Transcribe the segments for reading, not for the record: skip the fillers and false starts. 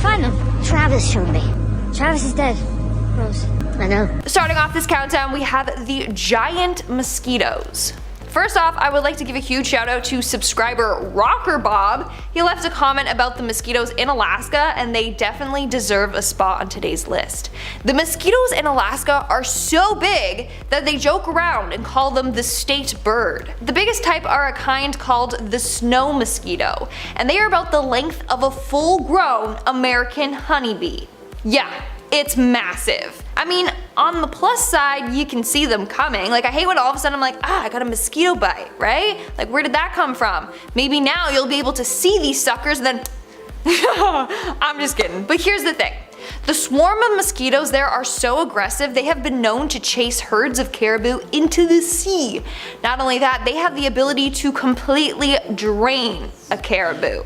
find them. Travis showed me. Travis is dead. Rose. I know. Starting off this countdown, we have the giant mosquitoes. First off, I would like to give a huge shout out to subscriber Rocker Bob. He left a comment about the mosquitoes in Alaska, and they definitely deserve a spot on today's list. The mosquitoes in Alaska are so big that they joke around and call them the state bird. The biggest type are a kind called the snow mosquito, and they are about the length of a full-grown American honeybee. Yeah, it's massive. I mean, on the plus side, you can see them coming. Like, I hate when all of a sudden I'm like, I got a mosquito bite, right? Like, where did that come from? Maybe now you'll be able to see these suckers and then I'm just kidding. But here's the thing. The swarm of mosquitoes there are so aggressive, they have been known to chase herds of caribou into the sea. Not only that, they have the ability to completely drain a caribou.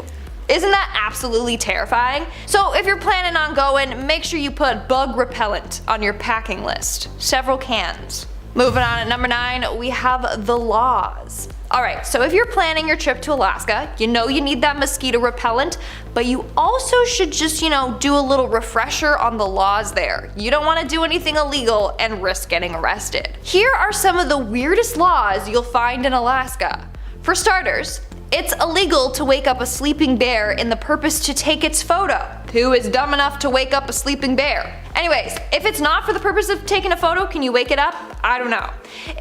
Isn't that absolutely terrifying? So if you're planning on going, make sure you put bug repellent on your packing list. Several cans. Moving on at number 9, we have the laws. Alright, so if you're planning your trip to Alaska, you know you need that mosquito repellent, but you also should just, do a little refresher on the laws there. You don't want to do anything illegal and risk getting arrested. Here are some of the weirdest laws you'll find in Alaska. For starters, it's illegal to wake up a sleeping bear in the purpose to take its photo. Who is dumb enough to wake up a sleeping bear? Anyways, if it's not for the purpose of taking a photo, can you wake it up? I don't know.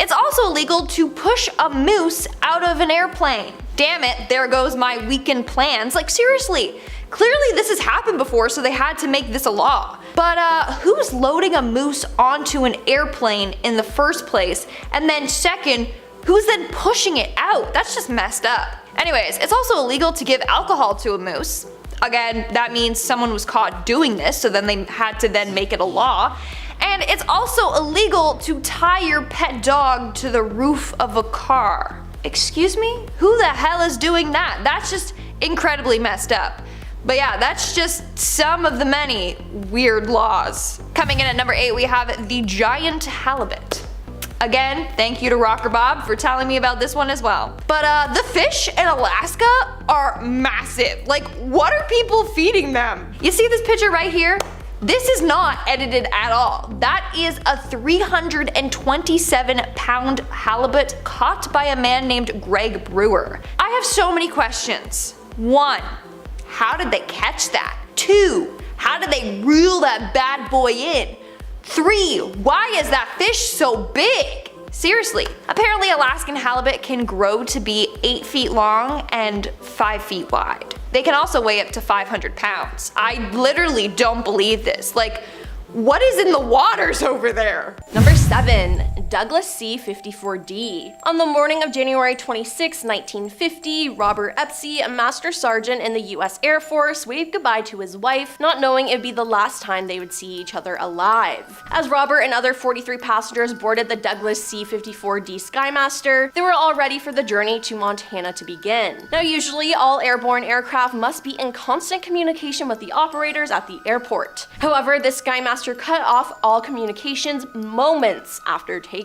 It's also illegal to push a moose out of an airplane. Damn it, there goes my weekend plans. Like, seriously. Clearly this has happened before, so they had to make this a law. But who's loading a moose onto an airplane in the first place? And then second, who's then pushing it out? That's just messed up. Anyways, it's also illegal to give alcohol to a moose. Again, that means someone was caught doing this, so then they had to then make it a law. And it's also illegal to tie your pet dog to the roof of a car. Excuse me? Who the hell is doing that? That's just incredibly messed up. But yeah, that's just some of the many weird laws. Coming in at number 8, we have the giant halibut. Again, thank you to Rocker Bob for telling me about this one as well. But the fish in Alaska are massive. Like, what are people feeding them? You see this picture right here? This is not edited at all. That is a 327-pound halibut caught by a man named Greg Brewer. I have so many questions. 1, how did they catch that? 2, how did they reel that bad boy in? 3, why is that fish so big? Seriously. Apparently Alaskan halibut can grow to be 8 feet long and 5 feet wide. They can also weigh up to 500 pounds. I literally don't believe this. Like, what is in the waters over there? Number 7. Douglas C-54D. On the morning of January 26, 1950, Robert Epsey, a master sergeant in the US Air Force, waved goodbye to his wife, not knowing it would be the last time they would see each other alive. As Robert and other 43 passengers boarded the Douglas C-54D Skymaster, they were all ready for the journey to Montana to begin. Now, usually all airborne aircraft must be in constant communication with the operators at the airport. However, this Skymaster cut off all communications moments after takeoff.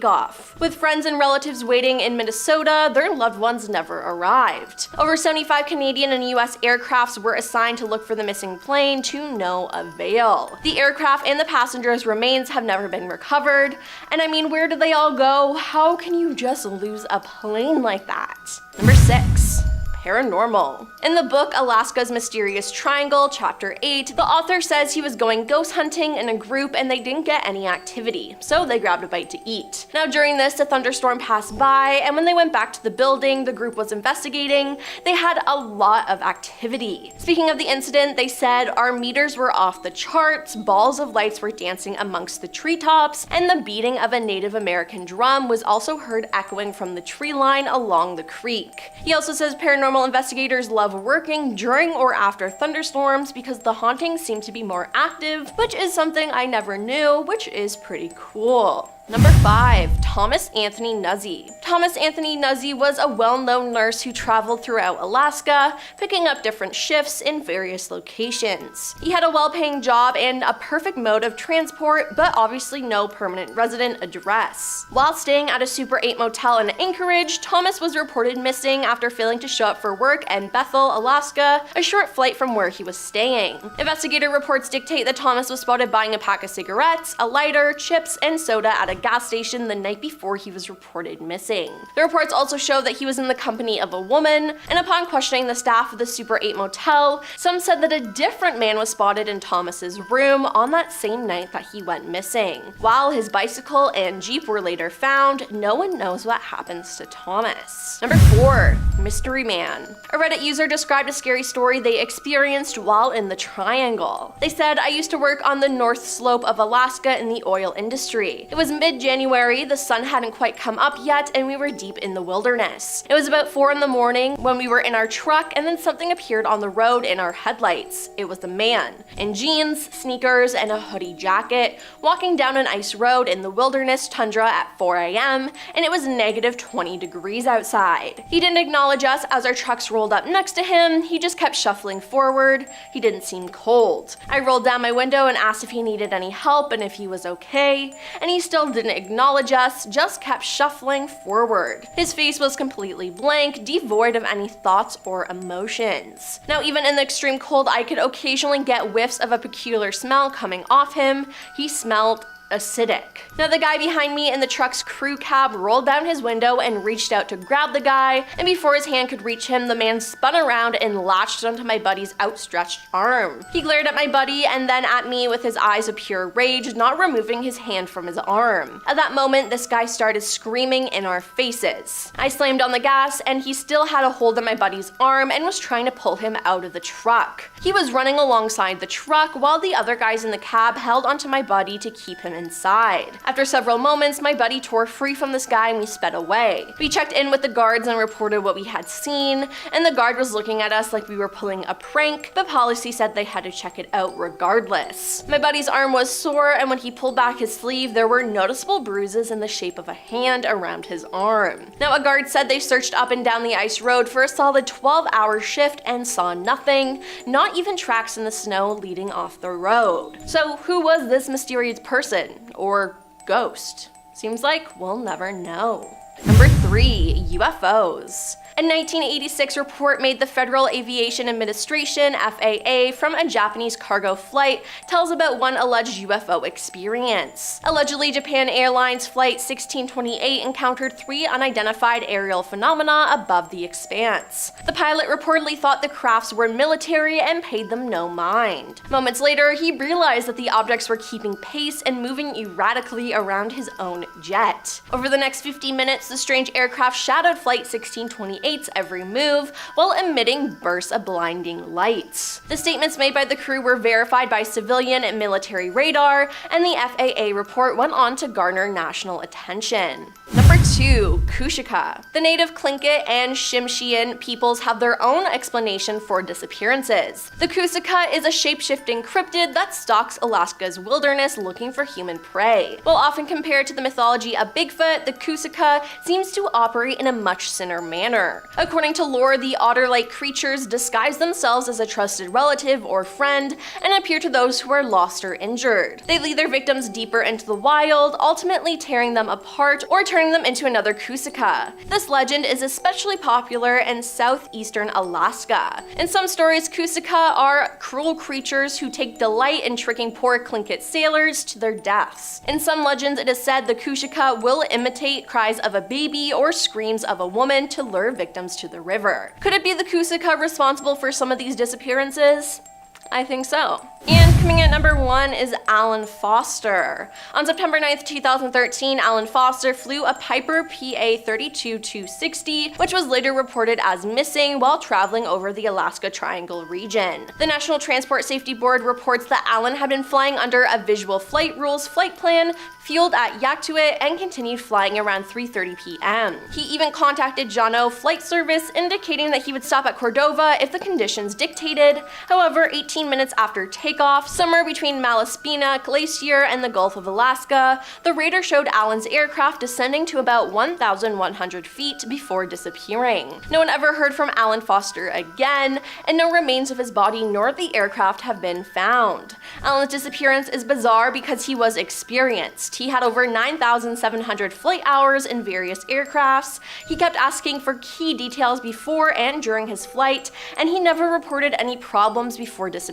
With friends and relatives waiting in Minnesota, their loved ones never arrived. Over 75 Canadian and US aircrafts were assigned to look for the missing plane, to no avail. The aircraft and the passengers' remains have never been recovered. And I mean, where did they all go? How can you just lose a plane like that? Number 6. Paranormal. In the book Alaska's Mysterious Triangle, Chapter 8, the author says he was going ghost hunting in a group and they didn't get any activity, so they grabbed a bite to eat. Now during this, a thunderstorm passed by, and when they went back to the building the group was investigating, they had a lot of activity. Speaking of the incident, they said, our meters were off the charts, balls of lights were dancing amongst the treetops, and the beating of a Native American drum was also heard echoing from the tree line along the creek. He also says paranormal investigators love working during or after thunderstorms because the hauntings seem to be more active, which is something I never knew, which is pretty cool. Number 5. Thomas Anthony Nuzzi. Thomas Anthony Nuzzi was a well-known nurse who traveled throughout Alaska, picking up different shifts in various locations. He had a well-paying job and a perfect mode of transport, but obviously no permanent resident address. While staying at a Super 8 motel in Anchorage, Thomas was reported missing after failing to show up for work in Bethel, Alaska, a short flight from where he was staying. Investigator reports dictate that Thomas was spotted buying a pack of cigarettes, a lighter, chips, and soda at a gas station the night before he was reported missing. The reports also show that he was in the company of a woman, and upon questioning the staff of the Super 8 motel, some said that a different man was spotted in Thomas's room on that same night that he went missing. While his bicycle and Jeep were later found, no one knows what happens to Thomas. Number 4. Mystery Man. A Reddit user described a scary story they experienced while in the Triangle. They said, "I used to work on the north slope of Alaska in the oil industry. It was mid-January, the sun hadn't quite come up yet, and we were deep in the wilderness. It was about 4 in the morning when we were in our truck, and then something appeared on the road in our headlights. It was a man, in jeans, sneakers, and a hoodie jacket, walking down an ice road in the wilderness tundra at 4 a.m., and it was negative 20 degrees outside. He didn't acknowledge us as our trucks rolled up next to him, he just kept shuffling forward. He didn't seem cold. I rolled down my window and asked if he needed any help and if he was okay, and he still didn't acknowledge us, just kept shuffling forward. His face was completely blank, devoid of any thoughts or emotions. Now, even in the extreme cold, I could occasionally get whiffs of a peculiar smell coming off him. He smelled acidic. Now, the guy behind me in the truck's crew cab rolled down his window and reached out to grab the guy, and before his hand could reach him, the man spun around and latched onto my buddy's outstretched arm. He glared at my buddy and then at me with his eyes of pure rage, not removing his hand from his arm. At that moment, this guy started screaming in our faces. I slammed on the gas, and he still had a hold on my buddy's arm and was trying to pull him out of the truck. He was running alongside the truck while the other guys in the cab held onto my buddy to keep him inside. After several moments, my buddy tore free from this guy and we sped away. We checked in with the guards and reported what we had seen, and the guard was looking at us like we were pulling a prank, but policy said they had to check it out regardless. My buddy's arm was sore, and when he pulled back his sleeve, there were noticeable bruises in the shape of a hand around his arm. Now, a guard said they searched up and down the ice road for a solid 12-hour shift and saw nothing, not even tracks in the snow leading off the road. So who was this mysterious person? Or ghost? Seems like we'll never know. Number 3. UFOs. A 1986 report made the Federal Aviation Administration (FAA) from a Japanese cargo flight tells about one alleged UFO experience. Allegedly, Japan Airlines Flight 1628 encountered 3 unidentified aerial phenomena above the expanse. The pilot reportedly thought the crafts were military and paid them no mind. Moments later, he realized that the objects were keeping pace and moving erratically around his own jet. Over the next 50 minutes, the strange aircraft shadowed Flight 1628's every move while emitting bursts of blinding lights. The statements made by the crew were verified by civilian and military radar, and the FAA report went on to garner national attention. Number 2. Kushica. The native Tlingit and Tsimshian peoples have their own explanation for disappearances. The Kushica is a shape-shifting cryptid that stalks Alaska's wilderness looking for human prey. While often compared to the mythology of Bigfoot, the Kushica seems to operate in a much thinner manner. According to lore, the otter-like creatures disguise themselves as a trusted relative or friend and appear to those who are lost or injured. They lead their victims deeper into the wild, ultimately tearing them apart or turning them into another Kushica. This legend is especially popular in southeastern Alaska. In some stories, Kushica are cruel creatures who take delight in tricking poor Tlingit sailors to their deaths. In some legends, it is said the Kushica will imitate cries of a baby or screams of a woman to lure victims to the river. Could it be the Kushica responsible for some of these disappearances? I think so. And coming at number 1 is Alan Foster. On September 9th, 2013, Alan Foster flew a Piper PA-32-260, which was later reported as missing while traveling over the Alaska Triangle region. The National Transport Safety Board reports that Alan had been flying under a Visual Flight Rules flight plan, fueled at Yaktuit, and continued flying around 3:30 p.m. He even contacted Jano Flight Service, indicating that he would stop at Cordova if the conditions dictated. However, 18 18 minutes after takeoff, somewhere between Malaspina Glacier and the Gulf of Alaska, the radar showed Allen's aircraft descending to about 1,100 feet before disappearing. No one ever heard from Allen Foster again, and no remains of his body nor the aircraft have been found. Allen's disappearance is bizarre because he was experienced. He had over 9,700 flight hours in various aircrafts. He kept asking for key details before and during his flight, and he never reported any problems before disappearing.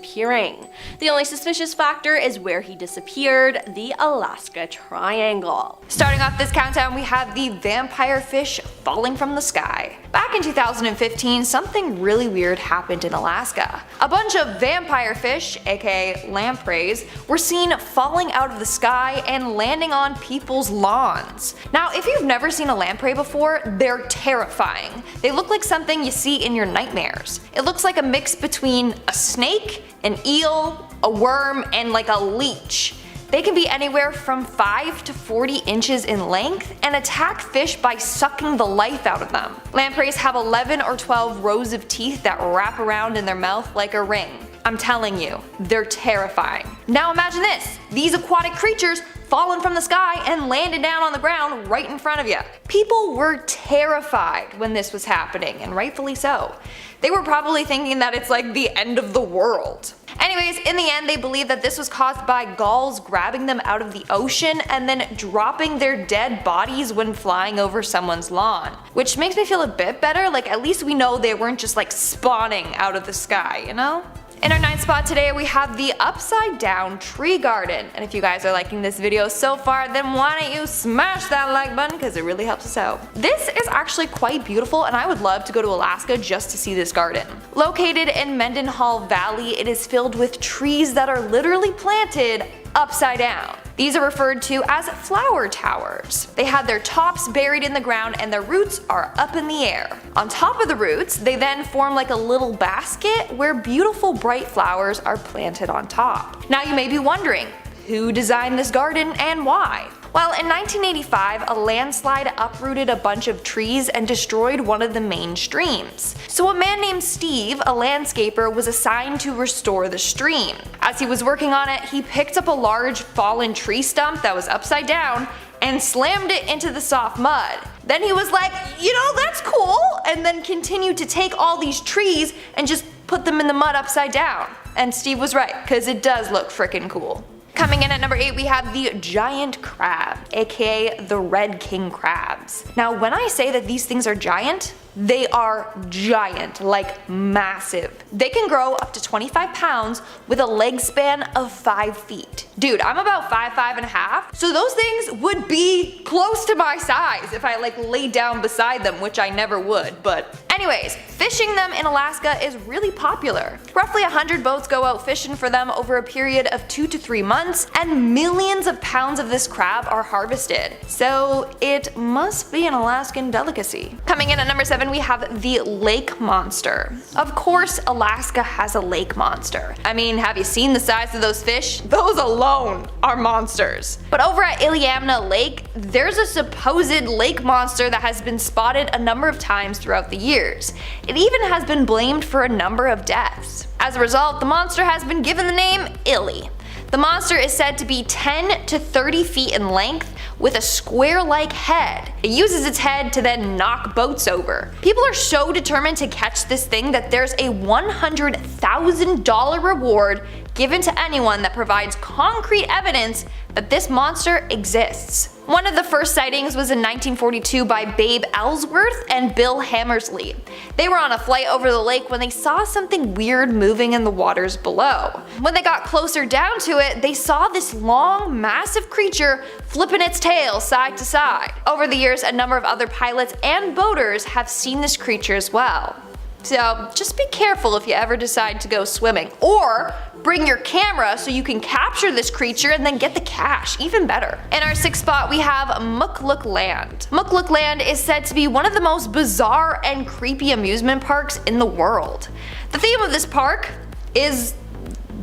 The only suspicious factor is where he disappeared, the Alaska Triangle. Starting off this countdown, we have the vampire fish falling from the sky. Back in 2015, something really weird happened in Alaska. A bunch of vampire fish, aka lampreys, were seen falling out of the sky and landing on people's lawns. Now, if you've never seen a lamprey before, they're terrifying. They look like something you see in your nightmares. It looks like a mix between a snake, an eel, a worm, and like a leech. They can be anywhere from 5 to 40 inches in length and attack fish by sucking the life out of them. Lampreys have 11 or 12 rows of teeth that wrap around in their mouth like a ring. I'm telling you, they're terrifying. Now imagine this, these aquatic creatures fallen from the sky and landed down on the ground right in front of you. People were terrified when this was happening, and rightfully so. They were probably thinking that it's like the end of the world. Anyways, in the end, they believe that this was caused by gulls grabbing them out of the ocean and then dropping their dead bodies when flying over someone's lawn. Which makes me feel a bit better, like at least we know they weren't just like spawning out of the sky, you know? In our 9th spot today, we have the upside down tree garden. And if you guys are liking this video so far, then why don't you smash that like button, because it really helps us out. This is actually quite beautiful, and I would love to go to Alaska just to see this garden. Located in Mendenhall Valley, it is filled with trees that are literally planted upside down. These are referred to as flower towers. They had their tops buried in the ground and their roots are up in the air. On top of the roots, they then form like a little basket where beautiful bright flowers are planted on top. Now you may be wondering, who designed this garden and why? Well, in 1985, a landslide uprooted a bunch of trees and destroyed one of the main streams. So a man named Steve, a landscaper, was assigned to restore the stream. As he was working on it, he picked up a large fallen tree stump that was upside down and slammed it into the soft mud. Then he was like, you know, that's cool, and then continued to take all these trees and just put them in the mud upside down. And Steve was right, because it does look frickin' cool. Coming in at number 8, we have the giant crab, aka the red king crabs. Now when I say that these things are giant, they are giant, like massive. They can grow up to 25 pounds with a leg span of 5 feet. Dude, I'm about 5'5.5", so those things would be close to my size if I like laid down beside them, which I never would, but anyways, fishing them in Alaska is really popular. Roughly 100 boats go out fishing for them over a period of 2 to 3 months, and millions of pounds of this crab are harvested. So it must be an Alaskan delicacy. Coming in at number 7, we have the lake monster. Of course, Alaska has a lake monster. I mean, have you seen the size of those fish? Those alone are monsters. But over at Iliamna Lake, there's a supposed lake monster that has been spotted a number of times throughout the years. It even has been blamed for a number of deaths. As a result, the monster has been given the name Illy. The monster is said to be 10 to 30 feet in length with a square-like head. It uses its head to then knock boats over. People are so determined to catch this thing that there's a $100,000 reward given to anyone that provides concrete evidence that this monster exists. One of the first sightings was in 1942 by Babe Ellsworth and Bill Hammersley. They were on a flight over the lake when they saw something weird moving in the waters below. When they got closer down to it, they saw this long, massive creature flipping its tail side to side. Over the years, a number of other pilots and boaters have seen this creature as well. So just be careful if you ever decide to go swimming, or bring your camera so you can capture this creature and then get the cash, even better. In our 6th spot, we have Mukluk Land. Mukluk Land is said to be one of the most bizarre and creepy amusement parks in the world. The theme of this park is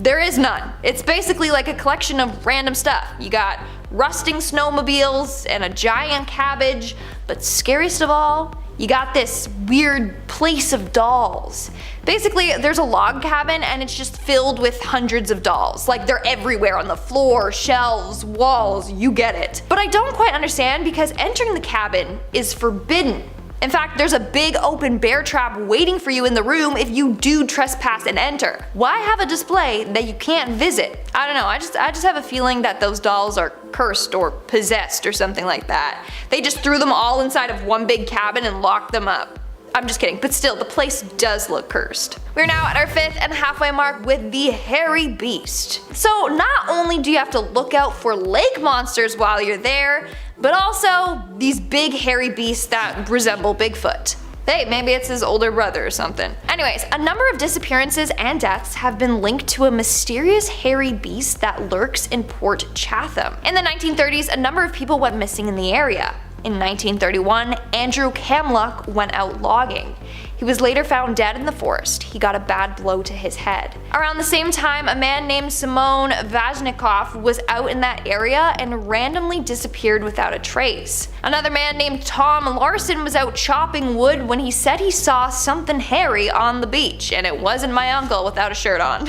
there is none. It's basically like a collection of random stuff. You got rusting snowmobiles and a giant cabbage, but scariest of all, you got this weird place of dolls. Basically, there's a log cabin and it's just filled with hundreds of dolls. Like, they're everywhere on the floor, shelves, walls, you get it. But I don't quite understand because entering the cabin is forbidden. In fact, there's a big open bear trap waiting for you in the room if you do trespass and enter. Why have a display that you can't visit? I don't know, I just have a feeling that those dolls are cursed or possessed or something like that. They just threw them all inside of one big cabin and locked them up. I'm just kidding, but still, the place does look cursed. We're now at our 5th and halfway mark with the hairy beast. So not only do you have to look out for lake monsters while you're there, but also these big hairy beasts that resemble Bigfoot. Hey, maybe it's his older brother or something. Anyways, a number of disappearances and deaths have been linked to a mysterious hairy beast that lurks in Port Chatham. In the 1930s, a number of people went missing in the area. In 1931, Andrew Kamluck went out logging. He was later found dead in the forest. He got a bad blow to his head. Around the same time, a man named Simon Vazhnikoff was out in that area and randomly disappeared without a trace. Another man named Tom Larson was out chopping wood when he said he saw something hairy on the beach, and it wasn't my uncle without a shirt on.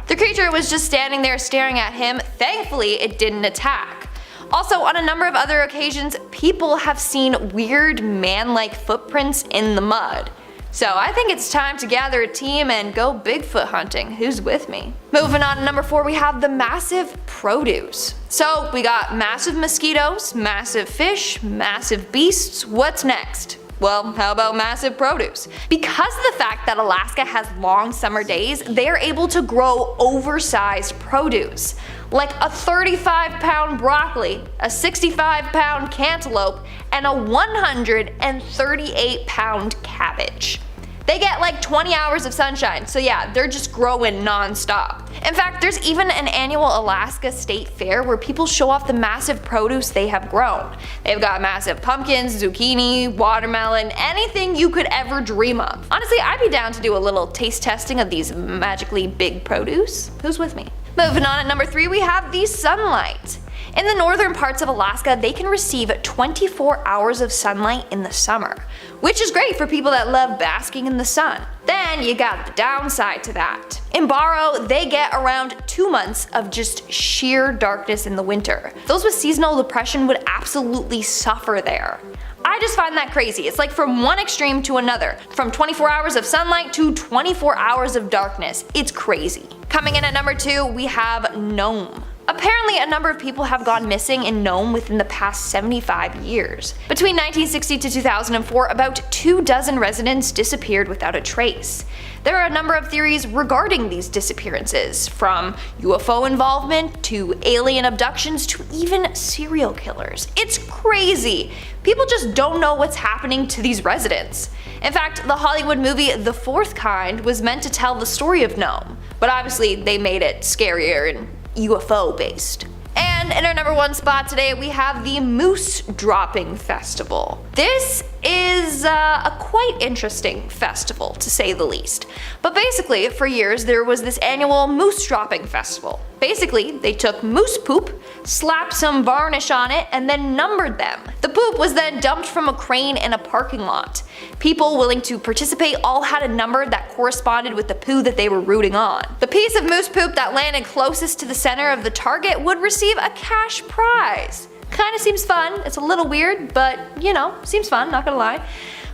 The creature was just standing there staring at him. Thankfully, it didn't attack. Also, on a number of other occasions, people have seen weird man-like footprints in the mud. So I think it's time to gather a team and go Bigfoot hunting. Who's with me? Moving on to number 4, we have the massive produce. So we got massive mosquitoes, massive fish, massive beasts. What's next? Well, how about massive produce? Because of the fact that Alaska has long summer days, they are able to grow oversized produce. Like a 35-pound broccoli, a 65-pound cantaloupe, and a 138-pound cabbage. They get like 20 hours of sunshine, so yeah, they're just growing non-stop. In fact, there's even an annual Alaska State Fair where people show off the massive produce they have grown. They've got massive pumpkins, zucchini, watermelon, anything you could ever dream of. Honestly, I'd be down to do a little taste testing of these magically big produce. Who's with me? Moving on, at number 3, we have the sunlight. In the northern parts of Alaska, they can receive 24 hours of sunlight in the summer, which is great for people that love basking in the sun. Then you got the downside to that. In Barrow, they get around 2 months of just sheer darkness in the winter. Those with seasonal depression would absolutely suffer there. I just find that crazy. It's like from one extreme to another. From 24 hours of sunlight to 24 hours of darkness. It's crazy. Coming in at number 2, we have Nome. Apparently, a number of people have gone missing in Nome within the past 75 years. Between 1960 to 2004, about 24 residents disappeared without a trace. There are a number of theories regarding these disappearances, from UFO involvement to alien abductions to even serial killers. It's crazy! People just don't know what's happening to these residents. In fact, the Hollywood movie The Fourth Kind was meant to tell the story of Nome, but obviously they made it scarier and UFO based. And in our number 1 spot today, we have the Moose Dropping Festival. This is a quite interesting festival, to say the least. But basically, for years, there was this annual Moose Dropping Festival. Basically, they took moose poop, slapped some varnish on it, and then numbered them. The poop was then dumped from a crane in a parking lot. People willing to participate all had a number that corresponded with the poo that they were rooting on. The piece of moose poop that landed closest to the center of the target would receive a cash prize. Kinda seems fun. It's a little weird, but you know, seems fun, not gonna lie.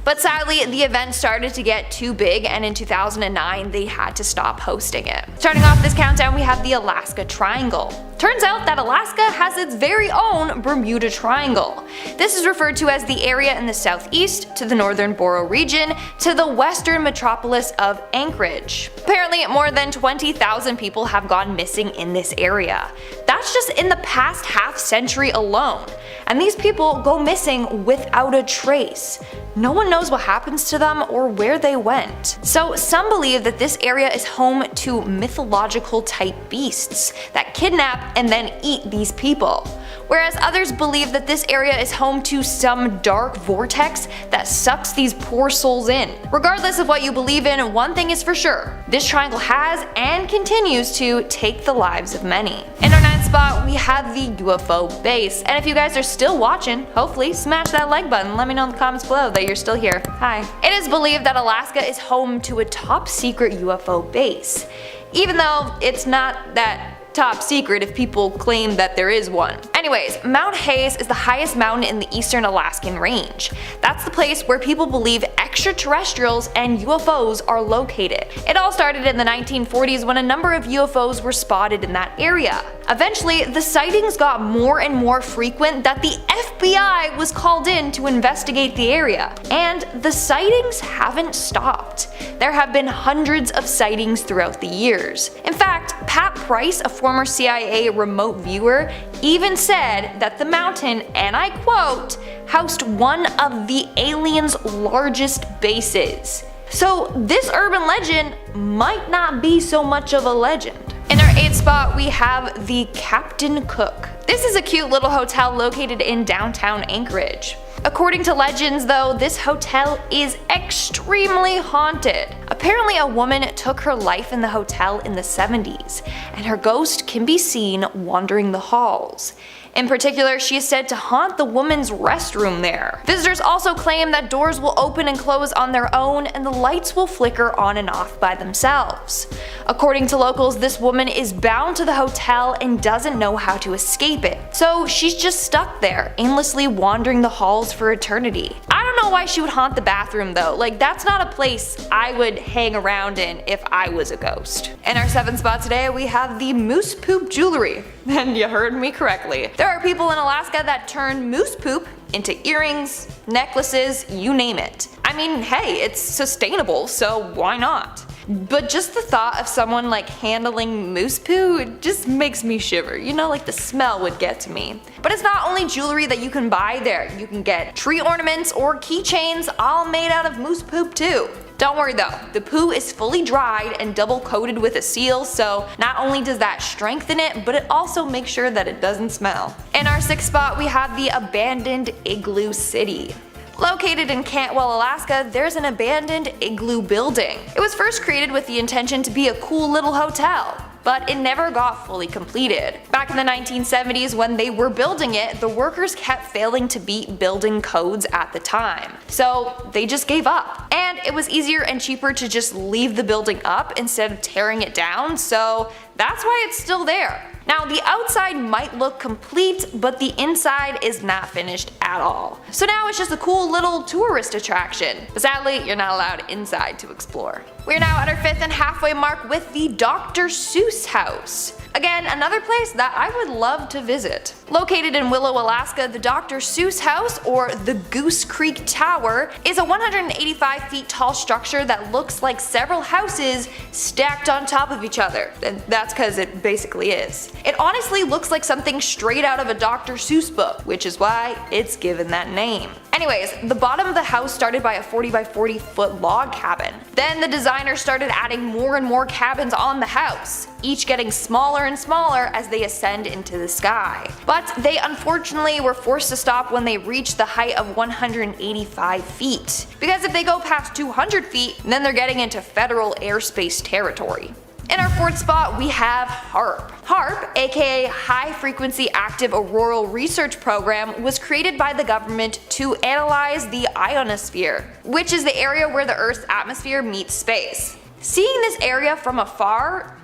But sadly, the event started to get too big, and in 2009 they had to stop hosting it. Starting off this countdown, we have the Alaska Triangle. Turns out that Alaska has its very own Bermuda Triangle. This is referred to as the area in the southeast, to the northern Borough region, to the western metropolis of Anchorage. Apparently, more than 20,000 people have gone missing in this area. That's just in the past half century alone. And these people go missing without a trace. No one knows what happens to them or where they went. So some believe that this area is home to mythological type beasts that kidnap and then eat these people. Whereas others believe that this area is home to some dark vortex that sucks these poor souls in. Regardless of what you believe in, one thing is for sure, this triangle has and continues to take the lives of many. In our ninth spot, we have the UFO base, and if you guys are still watching, hopefully smash that like button, let me know in the comments below that you're still here. Hi. It is believed that Alaska is home to a top secret UFO base, even though it's not that top secret if people claim that there is one. Anyways, Mount Hayes is the highest mountain in the eastern Alaskan range. That's the place where people believe extraterrestrials and UFOs are located. It all started in the 1940s when a number of UFOs were spotted in that area. Eventually, the sightings got more and more frequent that the FBI was called in to investigate the area. And the sightings haven't stopped. There have been hundreds of sightings throughout the years. In fact, Pat Price, a former CIA remote viewer, even said that the mountain, and I quote, housed one of the aliens' largest bases. So this urban legend might not be so much of a legend. In our 8th spot, we have the Captain Cook. This is a cute little hotel located in downtown Anchorage. According to legends though, this hotel is extremely haunted. Apparently a woman took her life in the hotel in the 70s, and her ghost can be seen wandering the halls. In particular, she is said to haunt the woman's restroom there. Visitors also claim that doors will open and close on their own and the lights will flicker on and off by themselves. According to locals, this woman is bound to the hotel and doesn't know how to escape it. So she's just stuck there, aimlessly wandering the halls for eternity. I don't know why she would haunt the bathroom though, like that's not a place I would hang around in if I was a ghost. In our 7th spot today, we have the moose poop jewelry. And you heard me correctly. There are people in Alaska that turn moose poop into earrings, necklaces, you name it. I mean, hey, it's sustainable, so why not? But just the thought of someone like handling moose poo, it just makes me shiver. You know, like the smell would get to me. But it's not only jewelry that you can buy there. You can get tree ornaments or keychains all made out of moose poop too. Don't worry though, the poo is fully dried and double coated with a seal, so not only does that strengthen it, but it also makes sure that it doesn't smell. In our 6th spot, we have the abandoned Igloo City. Located in Cantwell, Alaska, there's an abandoned igloo building. It was first created with the intention to be a cool little hotel, but it never got fully completed. Back in the 1970s when they were building it, the workers kept failing to beat building codes at the time. So they just gave up. And it was easier and cheaper to just leave the building up instead of tearing it down, so that's why it's still there. Now the outside might look complete, but the inside is not finished at all. So now it's just a cool little tourist attraction. But sadly, you're not allowed inside to explore. We're now at our 5th and halfway mark with the Dr. Seuss house. Again, another place that I would love to visit. Located in Willow, Alaska, the Dr. Seuss house, or the Goose Creek Tower, is a 185 feet tall structure that looks like several houses stacked on top of each other. And that's because it basically is. It honestly looks like something straight out of a Dr. Seuss book, which is why it's given that name. Anyways, the bottom of the house started by a 40 by 40 foot log cabin. Then the designer started adding more and more cabins on the house, each getting smaller and smaller as they ascend into the sky. But they unfortunately were forced to stop when they reached the height of 185 feet. Because if they go past 200 feet, then they're getting into federal airspace territory. In our 4th spot, we have HAARP. HAARP, aka High Frequency Active Auroral Research Program, was created by the government to analyze the ionosphere, which is the area where the Earth's atmosphere meets space. Seeing this area from afar,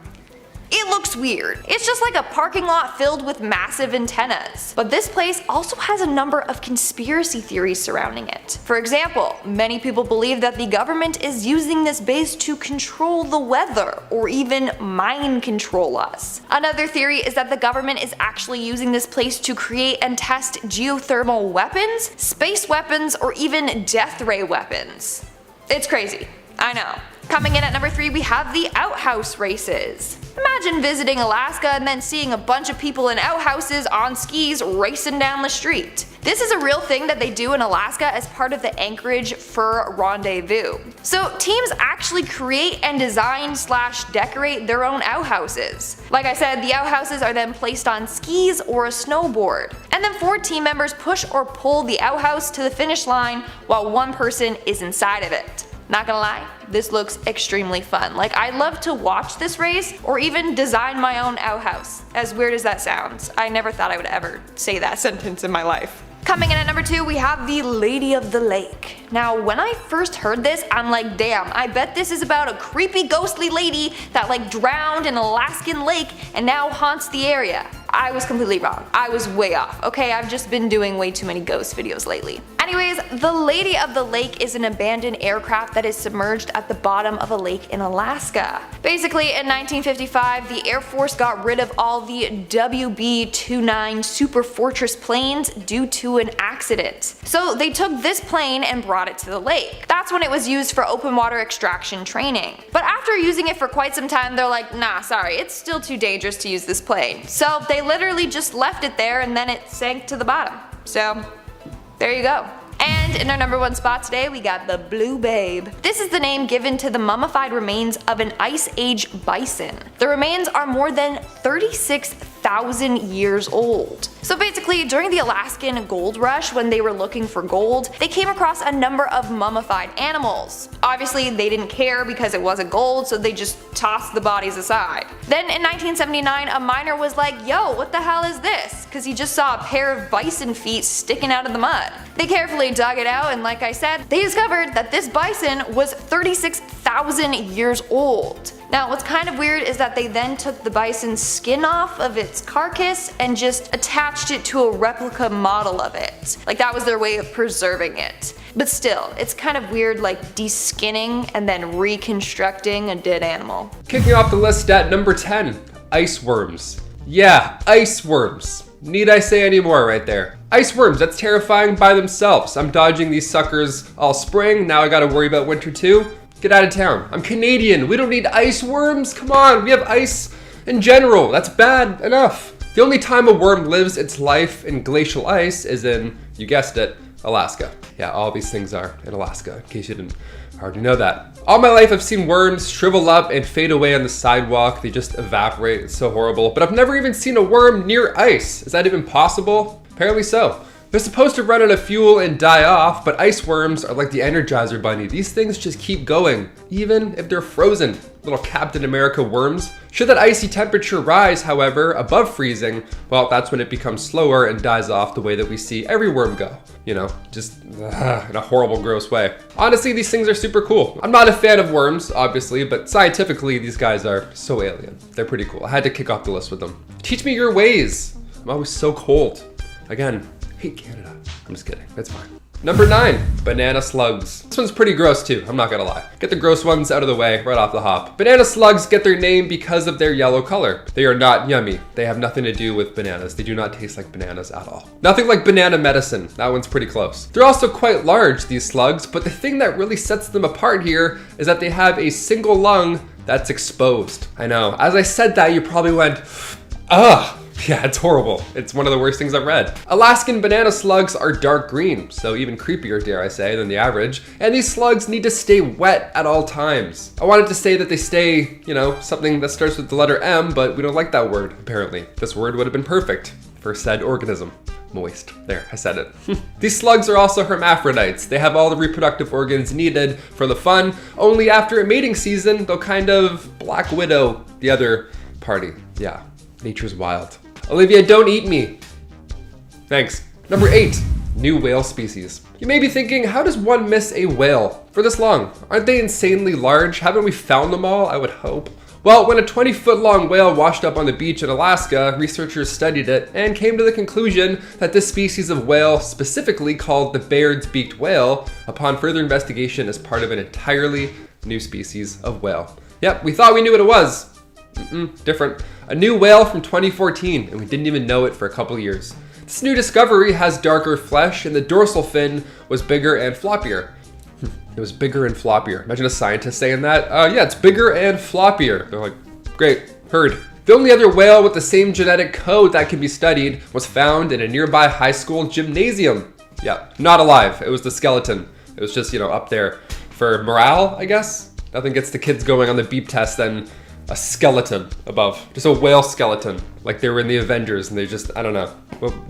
it looks weird. It's just like a parking lot filled with massive antennas. But this place also has a number of conspiracy theories surrounding it. For example, many people believe that the government is using this base to control the weather or even mind control us. Another theory is that the government is actually using this place to create and test geothermal weapons, space weapons, or even death ray weapons. It's crazy. I know. Coming in at number 3, we have the outhouse races. Imagine visiting Alaska and then seeing a bunch of people in outhouses on skis racing down the street. This is a real thing that they do in Alaska as part of the Anchorage Fur Rendezvous. So teams actually create and design / decorate their own outhouses. Like I said, the outhouses are then placed on skis or a snowboard. And then 4 team members push or pull the outhouse to the finish line while one person is inside of it. Not gonna lie, this looks extremely fun. Like, I love to watch this race or even design my own outhouse. As weird as that sounds, I never thought I would ever say that sentence in my life. Coming in at number 2, we have the Lady of the Lake. Now, when I first heard this, I'm like, damn, I bet this is about a creepy ghostly lady that like drowned in an Alaskan lake and now haunts the area. I was completely wrong. I was way off. Okay, I've just been doing way too many ghost videos lately. Anyways, the Lady of the Lake is an abandoned aircraft that is submerged at the bottom of a lake in Alaska. Basically, in 1955, the Air Force got rid of all the WB-29 Super Fortress planes due to an accident. So they took this plane and brought it to the lake. That's when it was used for open water extraction training. But after using it for quite some time, they're like, nah, sorry, it's still too dangerous to use this plane. So they literally just left it there and then it sank to the bottom. So there you go. And in our number 1 spot today, we got the Blue Babe. This is the name given to the mummified remains of an Ice Age bison. The remains are more than 36,000 years old. So basically, during the Alaskan gold rush, when they were looking for gold, they came across a number of mummified animals. Obviously, they didn't care because it wasn't gold, so they just tossed the bodies aside. Then in 1979, a miner was like, yo, what the hell is this? Because he just saw a pair of bison feet sticking out of the mud. They carefully dug it out, and like I said, they discovered that this bison was 36,000 years old. Now, what's kind of weird is that they then took the bison's skin off of its carcass and just attached it to a replica model of it. Like, that was their way of preserving it. But still, it's kind of weird, like de-skinning and then reconstructing a dead animal. Kicking off the list at number 10, ice worms. Yeah, ice worms. Need I say any more right there? Ice worms, that's terrifying by themselves. I'm dodging these suckers all spring, now I gotta worry about winter too. Get out of town. I'm Canadian, we don't need ice worms, come on, we have ice in general, that's bad enough. The only time a worm lives its life in glacial ice is in, you guessed it, Alaska. Yeah, all these things are in Alaska, in case you didn't already know that. All my life I've seen worms shrivel up and fade away on the sidewalk. They just evaporate, it's so horrible. But I've never even seen a worm near ice. Is that even possible? Apparently so. They're supposed to run out of fuel and die off, but ice worms are like the Energizer Bunny. These things just keep going, even if they're frozen. Little Captain America worms. Should that icy temperature rise, however, above freezing, well, that's when it becomes slower and dies off the way that we see every worm go. You know, just in a horrible, gross way. Honestly, these things are super cool. I'm not a fan of worms, obviously, but scientifically, these guys are so alien. They're pretty cool. I had to kick off the list with them. Teach me your ways. I'm always so cold. Again, hate Canada. I'm just kidding, it's fine. Number 9, banana slugs. This one's pretty gross too, I'm not gonna lie. Get the gross ones out of the way right off the hop. Banana slugs get their name because of their yellow color. They are not yummy. They have nothing to do with bananas. They do not taste like bananas at all. Nothing like banana medicine. That one's pretty close. They're also quite large, these slugs, but the thing that really sets them apart here is that they have a single lung that's exposed. I know, as I said that, you probably went, ugh. Yeah, it's horrible. It's one of the worst things I've read. Alaskan banana slugs are dark green, so even creepier, dare I say, than the average. And these slugs need to stay wet at all times. I wanted to say that they stay, you know, something that starts with the letter M, but we don't like that word, apparently. This word would have been perfect for said organism. Moist. There, I said it. These slugs are also hermaphrodites. They have all the reproductive organs needed for the fun. Only after a mating season, they'll kind of Black Widow the other party. Yeah, nature's wild. Olivia, don't eat me. Thanks. Number 8, new whale species. You may be thinking, how does one miss a whale for this long? Aren't they insanely large? Haven't we found them all? I would hope. Well, when a 20-foot long whale washed up on the beach in Alaska, researchers studied it and came to the conclusion that this species of whale, specifically called the Baird's beaked whale, upon further investigation is part of an entirely new species of whale. Yep, we thought we knew what it was. Different. A new whale from 2014, and we didn't even know it for a couple years. This new discovery has darker flesh, and the dorsal fin was bigger and floppier. It was bigger and floppier. Imagine a scientist saying that. Yeah, it's bigger and floppier. They're like, great, heard. The only other whale with the same genetic code that can be studied was found in a nearby high school gymnasium. Yeah, not alive. It was the skeleton. It was just, up there for morale, I guess. Nothing gets the kids going on the beep test than a skeleton above. Just a whale skeleton. Like they were in the Avengers and they just, I don't know.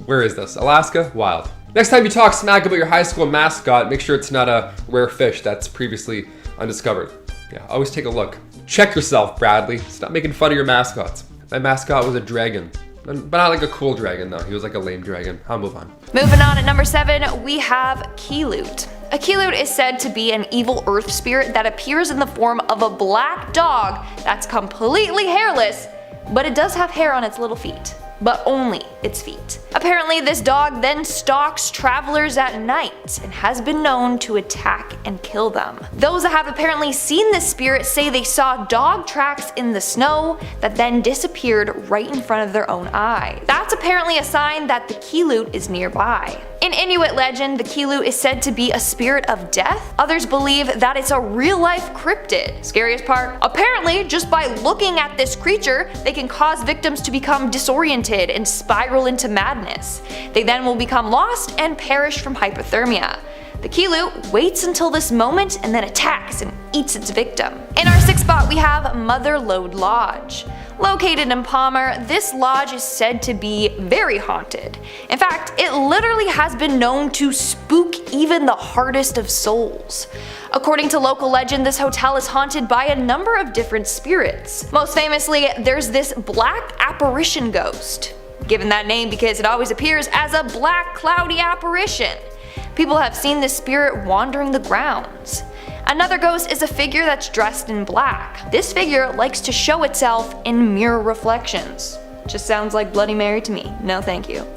Where is this? Alaska? Wild. Next time you talk smack about your high school mascot, make sure it's not a rare fish that's previously undiscovered. Yeah, always take a look. Check yourself, Bradley. Stop making fun of your mascots. My mascot was a dragon. But not like a cool dragon though. He was like a lame dragon. I'll move on. Moving on at number 7, we have Keeloot. A Keeloot is said to be an evil earth spirit that appears in the form of a black dog that's completely hairless, but it does have hair on its little feet. But only its feet. Apparently this dog then stalks travelers at night and has been known to attack and kill them. Those that have apparently seen this spirit say they saw dog tracks in the snow that then disappeared right in front of their own eyes. That's apparently a sign that the Keeloot is nearby. In Inuit legend, the Keeloot is said to be a spirit of death. Others believe that it's a real-life cryptid. Scariest part? Apparently, just by looking at this creature, they can cause victims to become disoriented and spiral into madness. They then will become lost and perish from hypothermia. The Keeloot waits until this moment and then attacks and eats its victim. In our 6th spot, we have Mother Lode Lodge. Located in Palmer, this lodge is said to be very haunted. In fact, it literally has been known to spook even the hardest of souls. According to local legend, this hotel is haunted by a number of different spirits. Most famously, there's this black apparition ghost, given that name because it always appears as a black cloudy apparition. People have seen this spirit wandering the grounds. Another ghost is a figure that's dressed in black. This figure likes to show itself in mirror reflections. Just sounds like Bloody Mary to me. No thank you.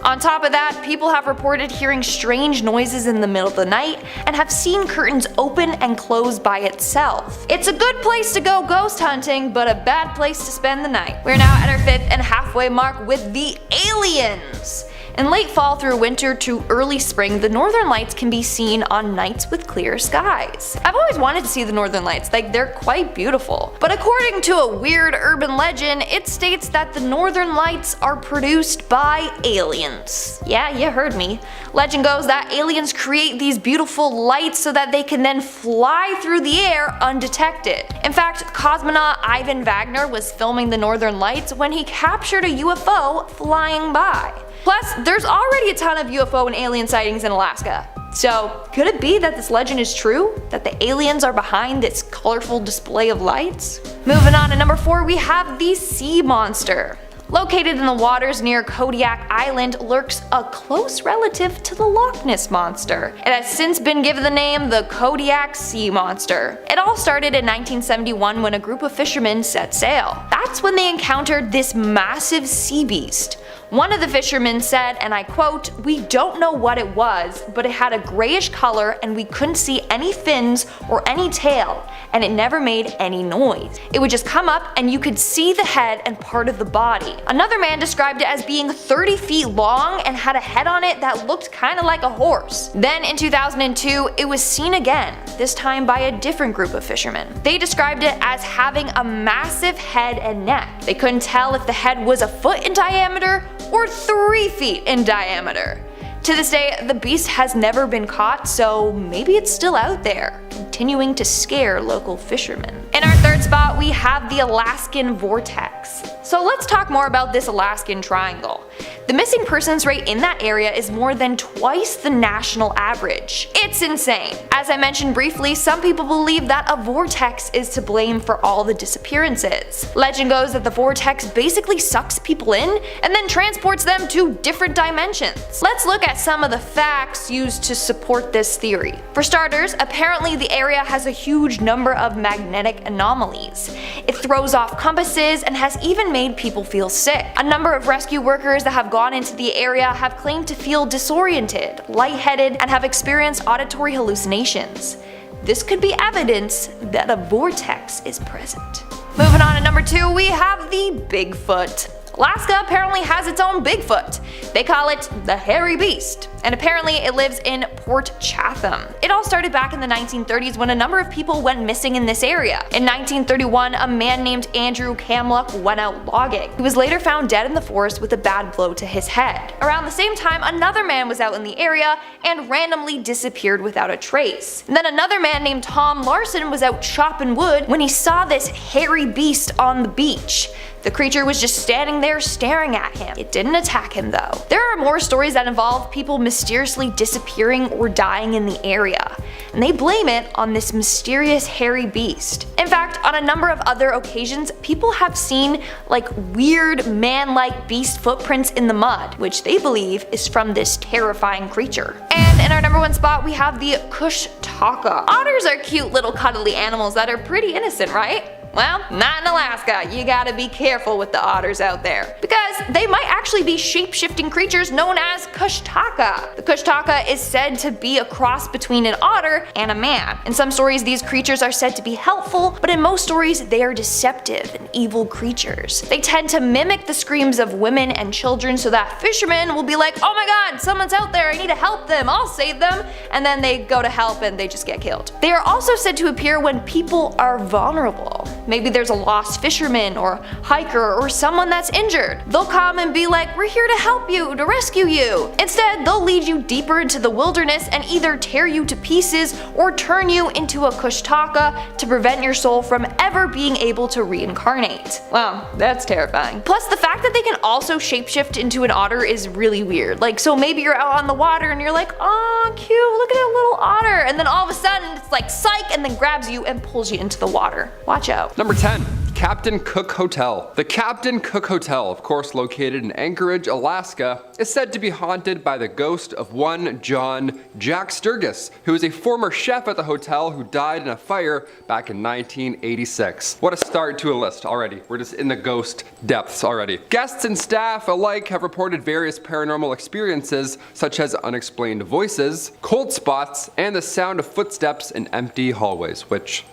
On top of that, people have reported hearing strange noises in the middle of the night and have seen curtains open and close by itself. It's a good place to go ghost hunting, but a bad place to spend the night. We're now at our 5th and halfway mark with the aliens. In late fall through winter to early spring, the northern lights can be seen on nights with clear skies. I've always wanted to see the northern lights, like they're quite beautiful. But according to a weird urban legend, it states that the northern lights are produced by aliens. Yeah, you heard me. Legend goes that aliens create these beautiful lights so that they can then fly through the air undetected. In fact, cosmonaut Ivan Wagner was filming the northern lights when he captured a UFO flying by. Plus, there's already a ton of UFO and alien sightings in Alaska. So, could it be that this legend is true? That the aliens are behind this colorful display of lights? Moving on to number 4, we have the sea monster. Located in the waters near Kodiak Island lurks a close relative to the Loch Ness Monster. It has since been given the name the Kodiak Sea Monster. It all started in 1971 when a group of fishermen set sail. That's when they encountered this massive sea beast. One of the fishermen said, and I quote, "We don't know what it was, but it had a grayish color and we couldn't see any fins or any tail, and it never made any noise. It would just come up and you could see the head and part of the body." Another man described it as being 30 feet long and had a head on it that looked kinda like a horse. Then in 2002, it was seen again, this time by a different group of fishermen. They described it as having a massive head and neck. They couldn't tell if the head was a foot in diameter or 3 feet in diameter. To this day, the beast has never been caught, so maybe it's still out there, continuing to scare local fishermen. In our 3rd spot, we have the Alaskan vortex. So let's talk more about this Alaskan triangle. The missing persons rate in that area is more than twice the national average. It's insane. As I mentioned briefly, some people believe that a vortex is to blame for all the disappearances. Legend goes that the vortex basically sucks people in and then transports them to different dimensions. Let's look at some of the facts used to support this theory. For starters, apparently the area has a huge number of magnetic anomalies. It throws off compasses and has even made people feel sick. A number of rescue workers that have gone into the area have claimed to feel disoriented, lightheaded, and have experienced auditory hallucinations. This could be evidence that a vortex is present. Moving on to number 2, we have the Bigfoot. Alaska apparently has its own Bigfoot. They call it the hairy beast, and apparently it lives in Port Chatham. It all started back in the 1930s when a number of people went missing in this area. In 1931, a man named Andrew Kamluck went out logging. He was later found dead in the forest with a bad blow to his head. Around the same time, another man was out in the area and randomly disappeared without a trace. And then another man named Tom Larson was out chopping wood when he saw this hairy beast on the beach. The creature was just standing there staring at him. It didn't attack him though. There are more stories that involve people mysteriously disappearing or dying in the area, and they blame it on this mysterious hairy beast. In fact, on a number of other occasions, people have seen like weird man-like beast footprints in the mud, which they believe is from this terrifying creature. And in our number 1 spot, we have the Kushtaka. Otters are cute little cuddly animals that are pretty innocent, right? Well, not in Alaska. You gotta be careful with the otters out there, because they might actually be shape-shifting creatures known as Kushtaka. The Kushtaka is said to be a cross between an otter and a man. In some stories, these creatures are said to be helpful, but in most stories, they are deceptive and evil creatures. They tend to mimic the screams of women and children so that fishermen will be like, oh my god, someone's out there, I need to help them, I'll save them, and then they go to help and they just get killed. They are also said to appear when people are vulnerable. Maybe there's a lost fisherman or hiker or someone that's injured. They'll come and be like, we're here to help you, to rescue you. Instead, they'll lead you deeper into the wilderness and either tear you to pieces or turn you into a Kushtaka to prevent your soul from ever being able to reincarnate. Wow, that's terrifying. Plus, the fact that they can also shapeshift into an otter is really weird. Like, so maybe you're out on the water and you're like, oh, cute, look at that little otter. And then all of a sudden, it's like psych, and then grabs you and pulls you into the water. Watch out. Number 10. Captain Cook Hotel. The Captain Cook Hotel, of course located in Anchorage, Alaska, is said to be haunted by the ghost of one John Jack Sturgis, who is a former chef at the hotel who died in a fire back in 1986. What a start to a list already. We're just in the ghost depths already. Guests and staff alike have reported various paranormal experiences such as unexplained voices, cold spots, and the sound of footsteps in empty hallways, which,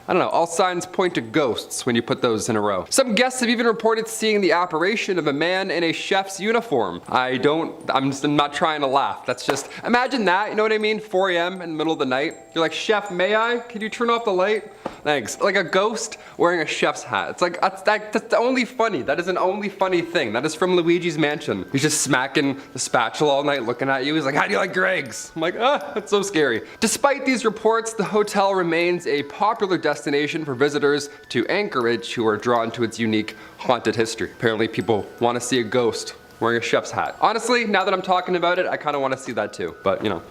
I don't know, all signs point to ghosts when you put those in a row. Some guests have even reported seeing the apparition of a man in a chef's uniform. I'm not trying to laugh. That's just, imagine that, you know what I mean? 4 a.m. in the middle of the night. You're like, chef, may I? Could you turn off the light? Thanks. Like a ghost wearing a chef's hat. It's like, that's only funny. That is an only funny thing. That is from Luigi's Mansion. He's just smacking the spatula all night looking at you. He's like, how do you like your eggs? I'm like, that's so scary. Despite these reports, the hotel remains a popular destination for visitors to Anchorage who are drawn to its unique haunted history. Apparently people want to see a ghost wearing a chef's hat. Honestly, now that I'm talking about it, I kind of want to see that too, but you know.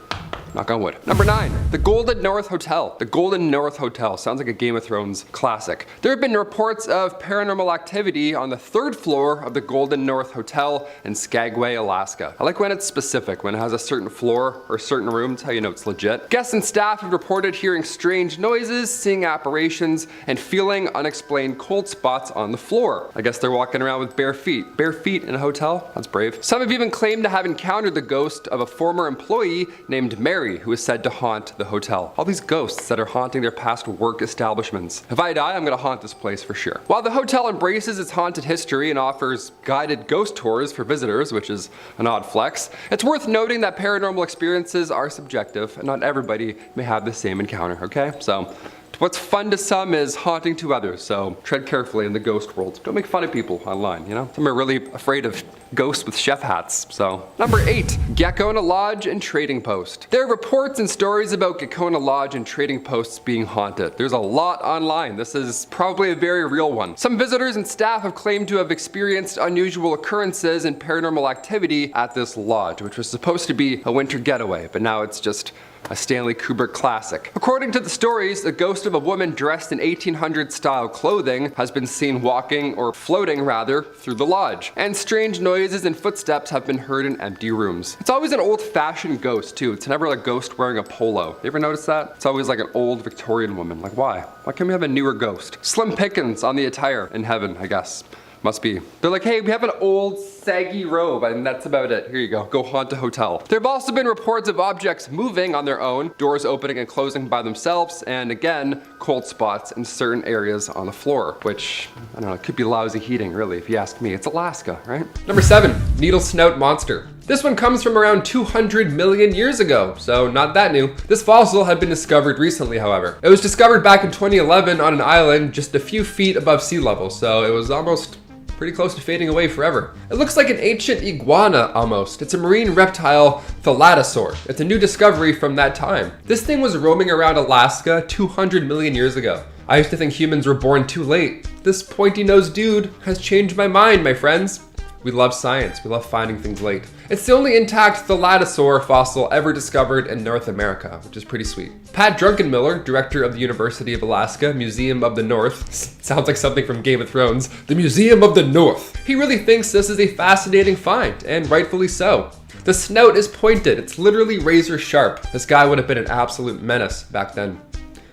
Knock on wood. Number 9, the Golden North Hotel. The Golden North Hotel sounds like a Game of Thrones classic. There have been reports of paranormal activity on the 3rd floor of the Golden North Hotel in Skagway, Alaska. I like when it's specific, when it has a certain floor or certain rooms, how you know it's legit. Guests and staff have reported hearing strange noises, seeing apparitions, and feeling unexplained cold spots on the floor. I guess they're walking around with bare feet. Bare feet in a hotel? That's brave. Some have even claimed to have encountered the ghost of a former employee named Mary, who is said to haunt the hotel. All these ghosts that are haunting their past work establishments. If I die, I'm gonna haunt this place for sure. While the hotel embraces its haunted history and offers guided ghost tours for visitors, which is an odd flex, it's worth noting that paranormal experiences are subjective and not everybody may have the same encounter, okay? So, what's fun to some is haunting to others, so tread carefully in the ghost world. Don't make fun of people online, you know? Some are really afraid of ghosts with chef hats, so. Number 8, Gekona Lodge and Trading Post. There are reports and stories about Gekona Lodge and trading posts being haunted. There's a lot online. This is probably a very real one. Some visitors and staff have claimed to have experienced unusual occurrences and paranormal activity at this lodge, which was supposed to be a winter getaway, but now it's just a Stanley Kubrick classic. According to the stories, the ghost of a woman dressed in 1800s style clothing has been seen walking, or floating rather, through the lodge. And strange noises and footsteps have been heard in empty rooms. It's always an old-fashioned ghost too. It's never a ghost wearing a polo. You ever notice that? It's always like an old Victorian woman. Like why? Why can't we have a newer ghost? Slim pickings on the attire in heaven, I guess. Must be. They're like, hey, we have an old saggy robe and that's about it. Here you go. Go haunt a hotel. There have also been reports of objects moving on their own, doors opening and closing by themselves, and again, cold spots in certain areas on the floor, which, I don't know, it could be lousy heating, really, if you ask me. It's Alaska, right? Number 7, needle snout monster. This one comes from around 200 million years ago, so not that new. This fossil had been discovered recently, however. It was discovered back in 2011 on an island just a few feet above sea level, so it was almost pretty close to fading away forever. It looks like an ancient iguana almost. It's a marine reptile thalassosaur. It's a new discovery from that time. This thing was roaming around Alaska 200 million years ago. I used to think humans were born too late. This pointy-nosed dude has changed my mind, my friends. We love science. We love finding things late. It's the only intact thalassosaur fossil ever discovered in North America, which is pretty sweet. Pat Druckenmiller, director of the University of Alaska Museum of the North, sounds like something from Game of Thrones, the Museum of the North. He really thinks this is a fascinating find, and rightfully so. The snout is pointed. It's literally razor sharp. This guy would have been an absolute menace back then.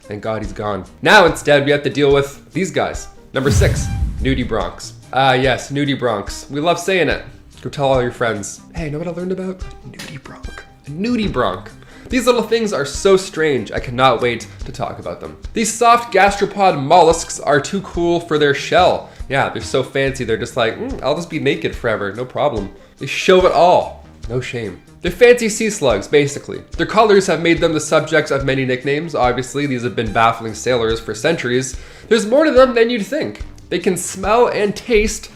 Thank God he's gone. Now instead we have to deal with these guys. Number 6, nudibranchs. Yes, nudibranchs. We love saying it. Go tell all your friends, hey, know what I learned about? Nudibranch. A nudibranch. These little things are so strange, I cannot wait to talk about them. These soft gastropod mollusks are too cool for their shell. Yeah, they're so fancy, they're just like, I'll just be naked forever, no problem. They show it all, no shame. They're fancy sea slugs, basically. Their colors have made them the subjects of many nicknames. Obviously, these have been baffling sailors for centuries. There's more to them than you'd think. They can smell and taste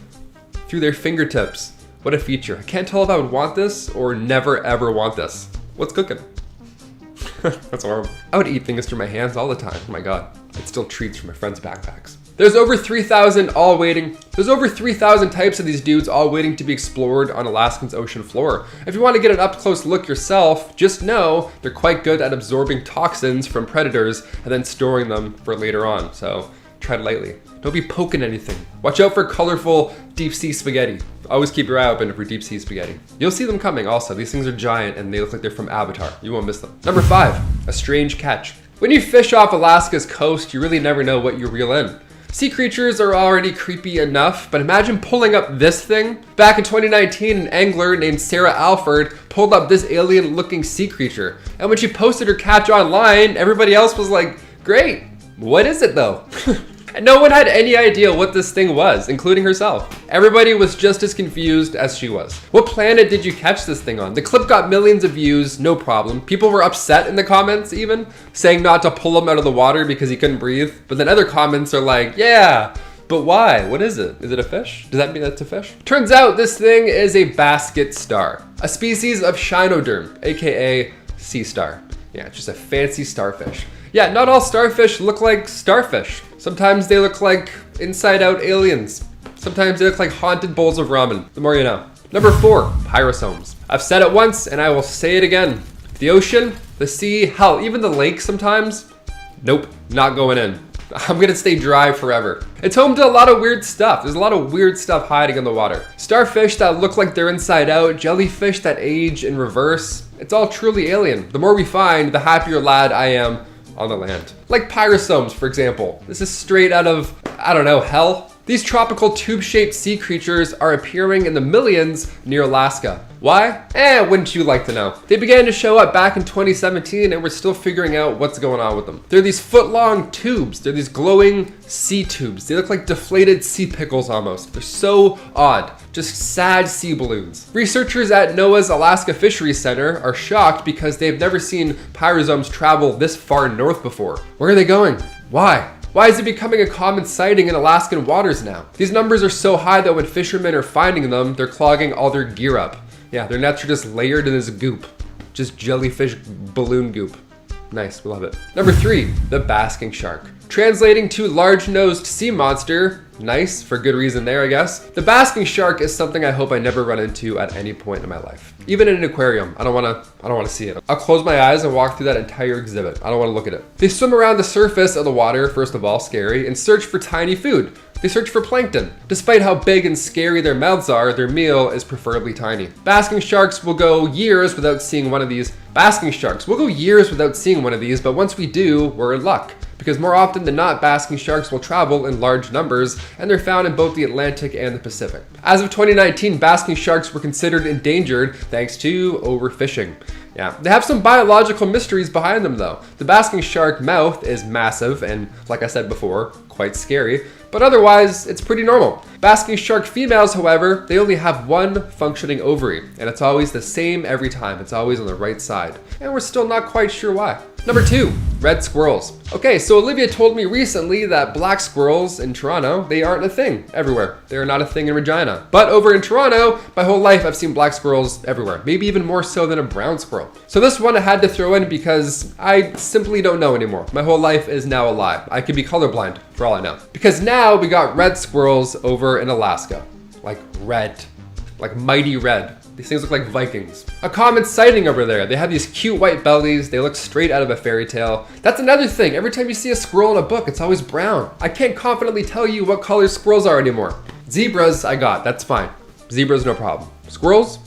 through their fingertips. What a feature. I can't tell if I would want this or never ever want this. What's cooking? That's horrible. I would eat things through my hands all the time. Oh my God. I'd steal treats from my friends' backpacks. There's over 3,000 types of these dudes all waiting to be explored on Alaskan's ocean floor. If you want to get an up-close look yourself, just know they're quite good at absorbing toxins from predators and then storing them for later on. So tread lightly. Don't be poking anything. Watch out for colorful deep sea spaghetti. Always keep your eye open for deep sea spaghetti. You'll see them coming also. These things are giant and they look like they're from Avatar. You won't miss them. Number 5, a strange catch. When you fish off Alaska's coast, you really never know what you reel in. Sea creatures are already creepy enough, but imagine pulling up this thing. Back in 2019, an angler named Sarah Alford pulled up this alien-looking sea creature. And when she posted her catch online, everybody else was like, great, what is it though? And no one had any idea what this thing was, including herself. Everybody was just as confused as she was. What planet did you catch this thing on? The clip got millions of views, no problem. People were upset in the comments even, saying not to pull him out of the water because he couldn't breathe. But then other comments are like, yeah, but why? What is it? Is it a fish? Does that mean that's a fish? Turns out this thing is a basket star, a species of Shinoderm, aka sea star. Yeah, it's just a fancy starfish. Yeah, not all starfish look like starfish. Sometimes they look like inside-out aliens. Sometimes they look like haunted bowls of ramen. The more you know. Number 4, pyrosomes. I've said it once and I will say it again. The ocean, the sea, hell, even the lake sometimes. Nope, not going in. I'm gonna stay dry forever. It's home to a lot of weird stuff. There's a lot of weird stuff hiding in the water. Starfish that look like they're inside out, jellyfish that age in reverse. It's all truly alien. The more we find, the happier lad I am on the land. Like pyrosomes, for example. This is straight out of, I don't know, hell? These tropical tube-shaped sea creatures are appearing in the millions near Alaska. Why? Wouldn't you like to know? They began to show up back in 2017 and we're still figuring out what's going on with them. They're these foot-long tubes. They're these glowing sea tubes. They look like deflated sea pickles almost. They're so odd. Just sad sea balloons. Researchers at NOAA's Alaska Fisheries Center are shocked because they've never seen pyrosomes travel this far north before. Where are they going? Why? Why is it becoming a common sighting in Alaskan waters now? These numbers are so high that when fishermen are finding them, they're clogging all their gear up. Yeah, their nets are just layered in this goop. Just jellyfish balloon goop. Nice, we love it. Number 3, the basking shark. Translating to large-nosed sea monster. Nice, for good reason there, I guess. The basking shark is something I hope I never run into at any point in my life. Even in an aquarium, I don't wanna see it. I'll close my eyes and walk through that entire exhibit. I don't wanna look at it. They swim around the surface of the water, first of all, scary, and search for tiny food. They search for plankton. Despite how big and scary their mouths are, their meal is preferably tiny. Basking sharks will go years without seeing one of these. But once we do, we're in luck. because more often than not, basking sharks will travel in large numbers, and they're found in both the Atlantic and the Pacific. As of 2019, basking sharks were considered endangered thanks to overfishing. Yeah, they have some biological mysteries behind them though. The basking shark mouth is massive and, like I said before, quite scary, but otherwise it's pretty normal. Basking shark females, however, they only have one functioning ovary, and it's always the same every time. It's always on the right side, and we're still not quite sure why. Number 2, red squirrels. Okay, so Olivia told me recently that black squirrels in Toronto, they aren't a thing everywhere. They're not a thing in Regina. But over in Toronto, my whole life I've seen black squirrels everywhere, maybe even more so than a brown squirrel. So this one I had to throw in because I simply don't know anymore. My whole life is now a lie. I could be colorblind for all I know. Because now we got red squirrels over in Alaska. Like red, like mighty red. These things look like Vikings. A common sighting over there. They have these cute white bellies. They look straight out of a fairy tale. That's another thing. Every time you see a squirrel in a book, it's always brown. I can't confidently tell you what color squirrels are anymore. Zebras, I got. That's fine. Zebras, no problem. Squirrels,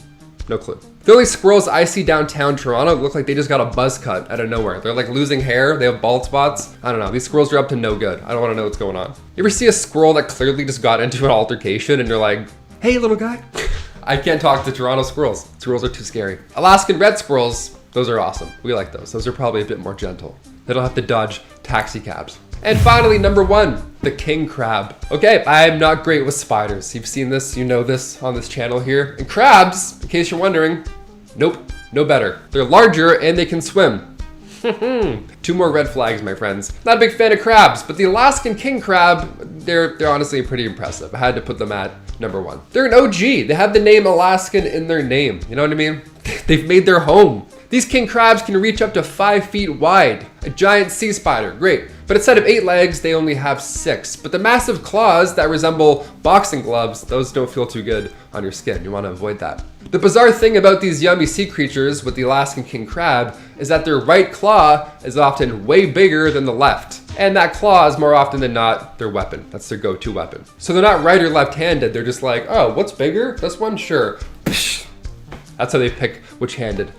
no clue. The only squirrels I see downtown Toronto look like they just got a buzz cut out of nowhere. They're like losing hair. They have bald spots. I don't know. These squirrels are up to no good. I don't want to know what's going on. You ever see a squirrel that clearly just got into an altercation and you're like, hey, little guy? I can't talk to Toronto squirrels. Squirrels are too scary. Alaskan red squirrels, those are awesome. We like those. Those are probably a bit more gentle. They don't have to dodge taxi cabs. And finally, number 1, the king crab. Okay, I'm not great with spiders. You've seen this, you know this on this channel here. And crabs, in case you're wondering, nope, no better. They're larger and they can swim. 2 more red flags, my friends. Not a big fan of crabs, but the Alaskan king crab, they're honestly pretty impressive. I had to put them at number 1. They're an OG. They have the name Alaskan in their name. You know what I mean? They've made their home. These king crabs can reach up to 5 feet wide. A giant sea spider, great. But instead of 8 legs, they only have 6. But the massive claws that resemble boxing gloves, those don't feel too good on your skin. You want to avoid that. The bizarre thing about these yummy sea creatures with the Alaskan king crab is that their right claw is often way bigger than the left. And that claw is more often than not their weapon. That's their go-to weapon. So they're not right or left-handed. They're just like, oh, what's bigger? This one? Sure. That's how they pick which-handed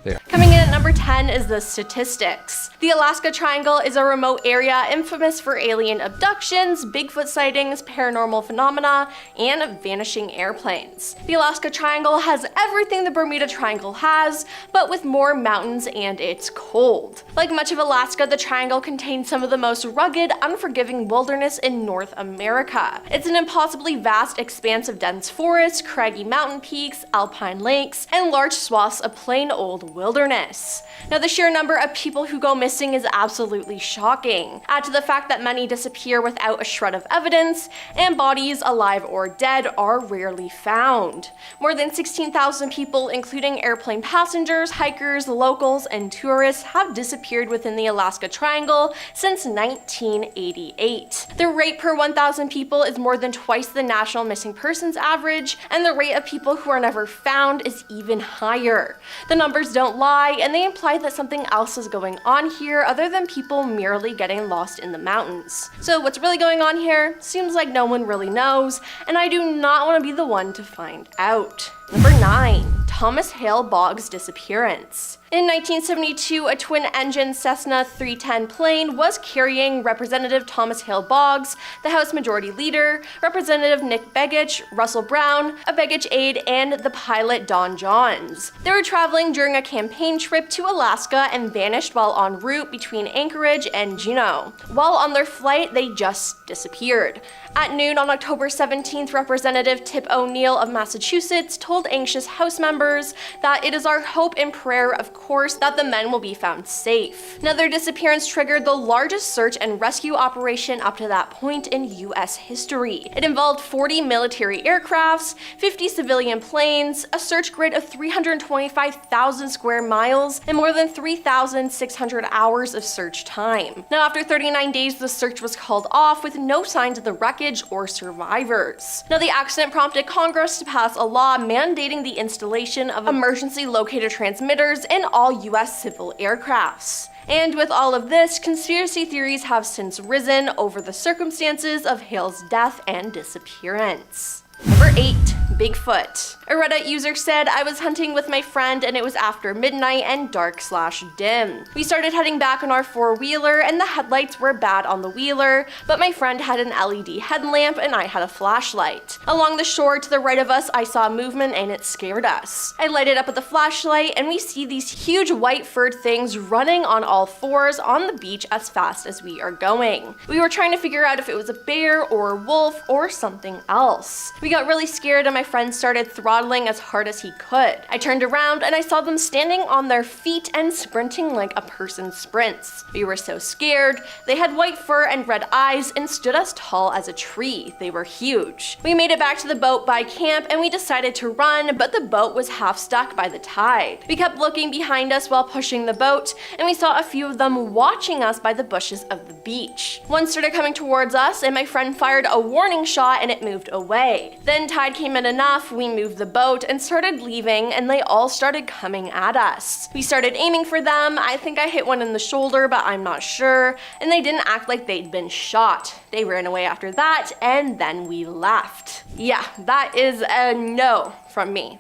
they are. Coming in at number 10 is the statistics. The Alaska Triangle is a remote area infamous for alien abductions, Bigfoot sightings, paranormal phenomena, and vanishing airplanes. The Alaska Triangle has everything the Bermuda Triangle has, but with more mountains and it's cold. Like much of Alaska, the Triangle contains some of the most rugged, unforgiving wilderness in North America. It's an impossibly vast expanse of dense forests, craggy mountain peaks, alpine lakes, and large swaths of plain old wilderness. Now, the sheer number of people who go missing is absolutely shocking. Add to the fact that many disappear without a shred of evidence, and bodies, alive or dead, are rarely found. More than 16,000 people, including airplane passengers, hikers, locals, and tourists, have disappeared within the Alaska Triangle since 1988. The rate per 1,000 people is more than twice the national missing persons average, and the rate of people who are never found is even higher. The numbers don't lie, and they imply that something else is going on here other than people merely getting lost in the mountains. So what's really going on here? Seems like no one really knows, and I do not want to be the one to find out. Number 9. Thomas Hale Boggs' disappearance. In 1972, a twin-engine Cessna 310 plane was carrying Representative Thomas Hale Boggs, the House Majority Leader, Representative Nick Begich, Russell Brown, a Begich aide, and the pilot Don Johns. They were traveling during a campaign trip to Alaska and vanished while en route between Anchorage and Juneau. While on their flight, they just disappeared. At noon on October 17th, Representative Tip O'Neill of Massachusetts told anxious House members that it is our hope and prayer, of course, that the men will be found safe. Now, their disappearance triggered the largest search and rescue operation up to that point in US history. It involved 40 military aircrafts, 50 civilian planes, a search grid of 325,000 square miles, and more than 3,600 hours of search time. Now, after 39 days, the search was called off with no signs of the wreckage or survivors. Now, the accident prompted Congress to pass a law mandating the installation of emergency locator transmitters in all US civil aircrafts. And with all of this, conspiracy theories have since risen over the circumstances of Hale's death and disappearance. Number 8. Bigfoot. A Reddit user said, I was hunting with my friend and it was after midnight and dark/dim. We started heading back on our four-wheeler and the headlights were bad on the wheeler, but my friend had an LED headlamp and I had a flashlight. Along the shore to the right of us, I saw movement and it scared us. I lighted up with the flashlight and we see these huge white furred things running on all fours on the beach as fast as we are going. We were trying to figure out if it was a bear or a wolf or something else. We got really scared and my friend started throttling as hard as he could. I turned around and I saw them standing on their feet and sprinting like a person sprints. We were so scared. They had white fur and red eyes and stood as tall as a tree. They were huge. We made it back to the boat by camp and we decided to run, but the boat was half stuck by the tide. We kept looking behind us while pushing the boat and we saw a few of them watching us by the bushes of the beach. One started coming towards us and my friend fired a warning shot and it moved away. Then tide came in enough, we moved the boat and started leaving and they all started coming at us. We started aiming for them. I think I hit one in the shoulder, but I'm not sure, and they didn't act like they'd been shot. They ran away after that and then we left. Yeah, that is a no from me.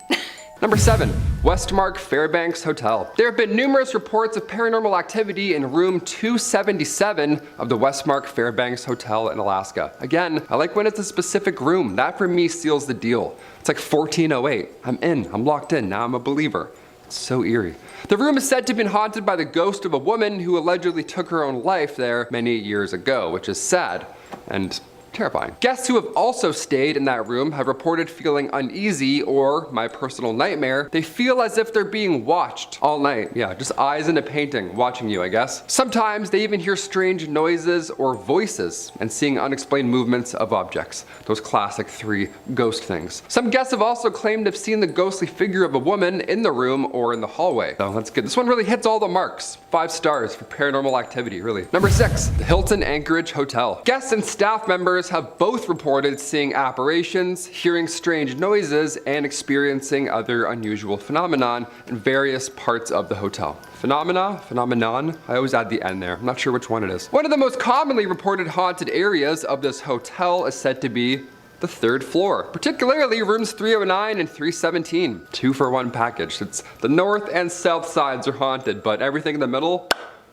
Number 7. Westmark Fairbanks Hotel. There have been numerous reports of paranormal activity in room 277 of the Westmark Fairbanks Hotel in Alaska. Again, I like when it's a specific room. That for me seals the deal. It's like 1408. I'm in. I'm locked in. Now I'm a believer. It's so eerie. The room is said to have been haunted by the ghost of a woman who allegedly took her own life there many years ago, which is sad and terrifying. Guests who have also stayed in that room have reported feeling uneasy, or my personal nightmare, they feel as if they're being watched all night. Yeah, just eyes in a painting watching you, I guess. Sometimes they even hear strange noises or voices and seeing unexplained movements of objects. Those classic 3 ghost things. Some guests have also claimed to have seen the ghostly figure of a woman in the room or in the hallway. So that's good. This one really hits all the marks. 5 stars for paranormal activity, really. Number 6, the Hilton Anchorage Hotel. Guests and staff members have both reported seeing apparitions, hearing strange noises, and experiencing other unusual phenomenon in various parts of the hotel. Phenomenon? I always add the N there. I'm not sure which one it is. One of the most commonly reported haunted areas of this hotel is said to be the 3rd floor, particularly rooms 309 and 317. 2 for 1 package. It's the north and south sides are haunted, but everything in the middle,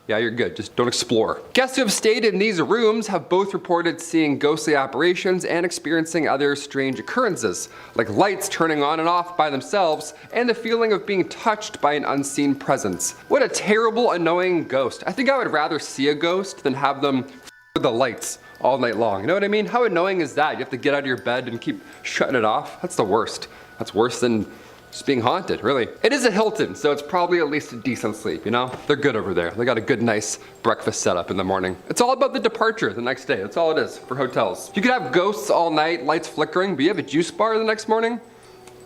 yeah, you're good. Just don't explore. Guests who have stayed in these rooms have both reported seeing ghostly apparitions and experiencing other strange occurrences, like lights turning on and off by themselves, and the feeling of being touched by an unseen presence. What a terrible, annoying ghost. I think I would rather see a ghost than have them with the lights all night long. You know what I mean? How annoying is that? You have to get out of your bed and keep shutting it off. That's the worst. That's worse than just being haunted, really. It is a Hilton, so it's probably at least a decent sleep, you know? They're good over there. They got a good, nice breakfast setup in the morning. It's all about the departure the next day. That's all it is for hotels. You could have ghosts all night, lights flickering, but you have a juice bar the next morning?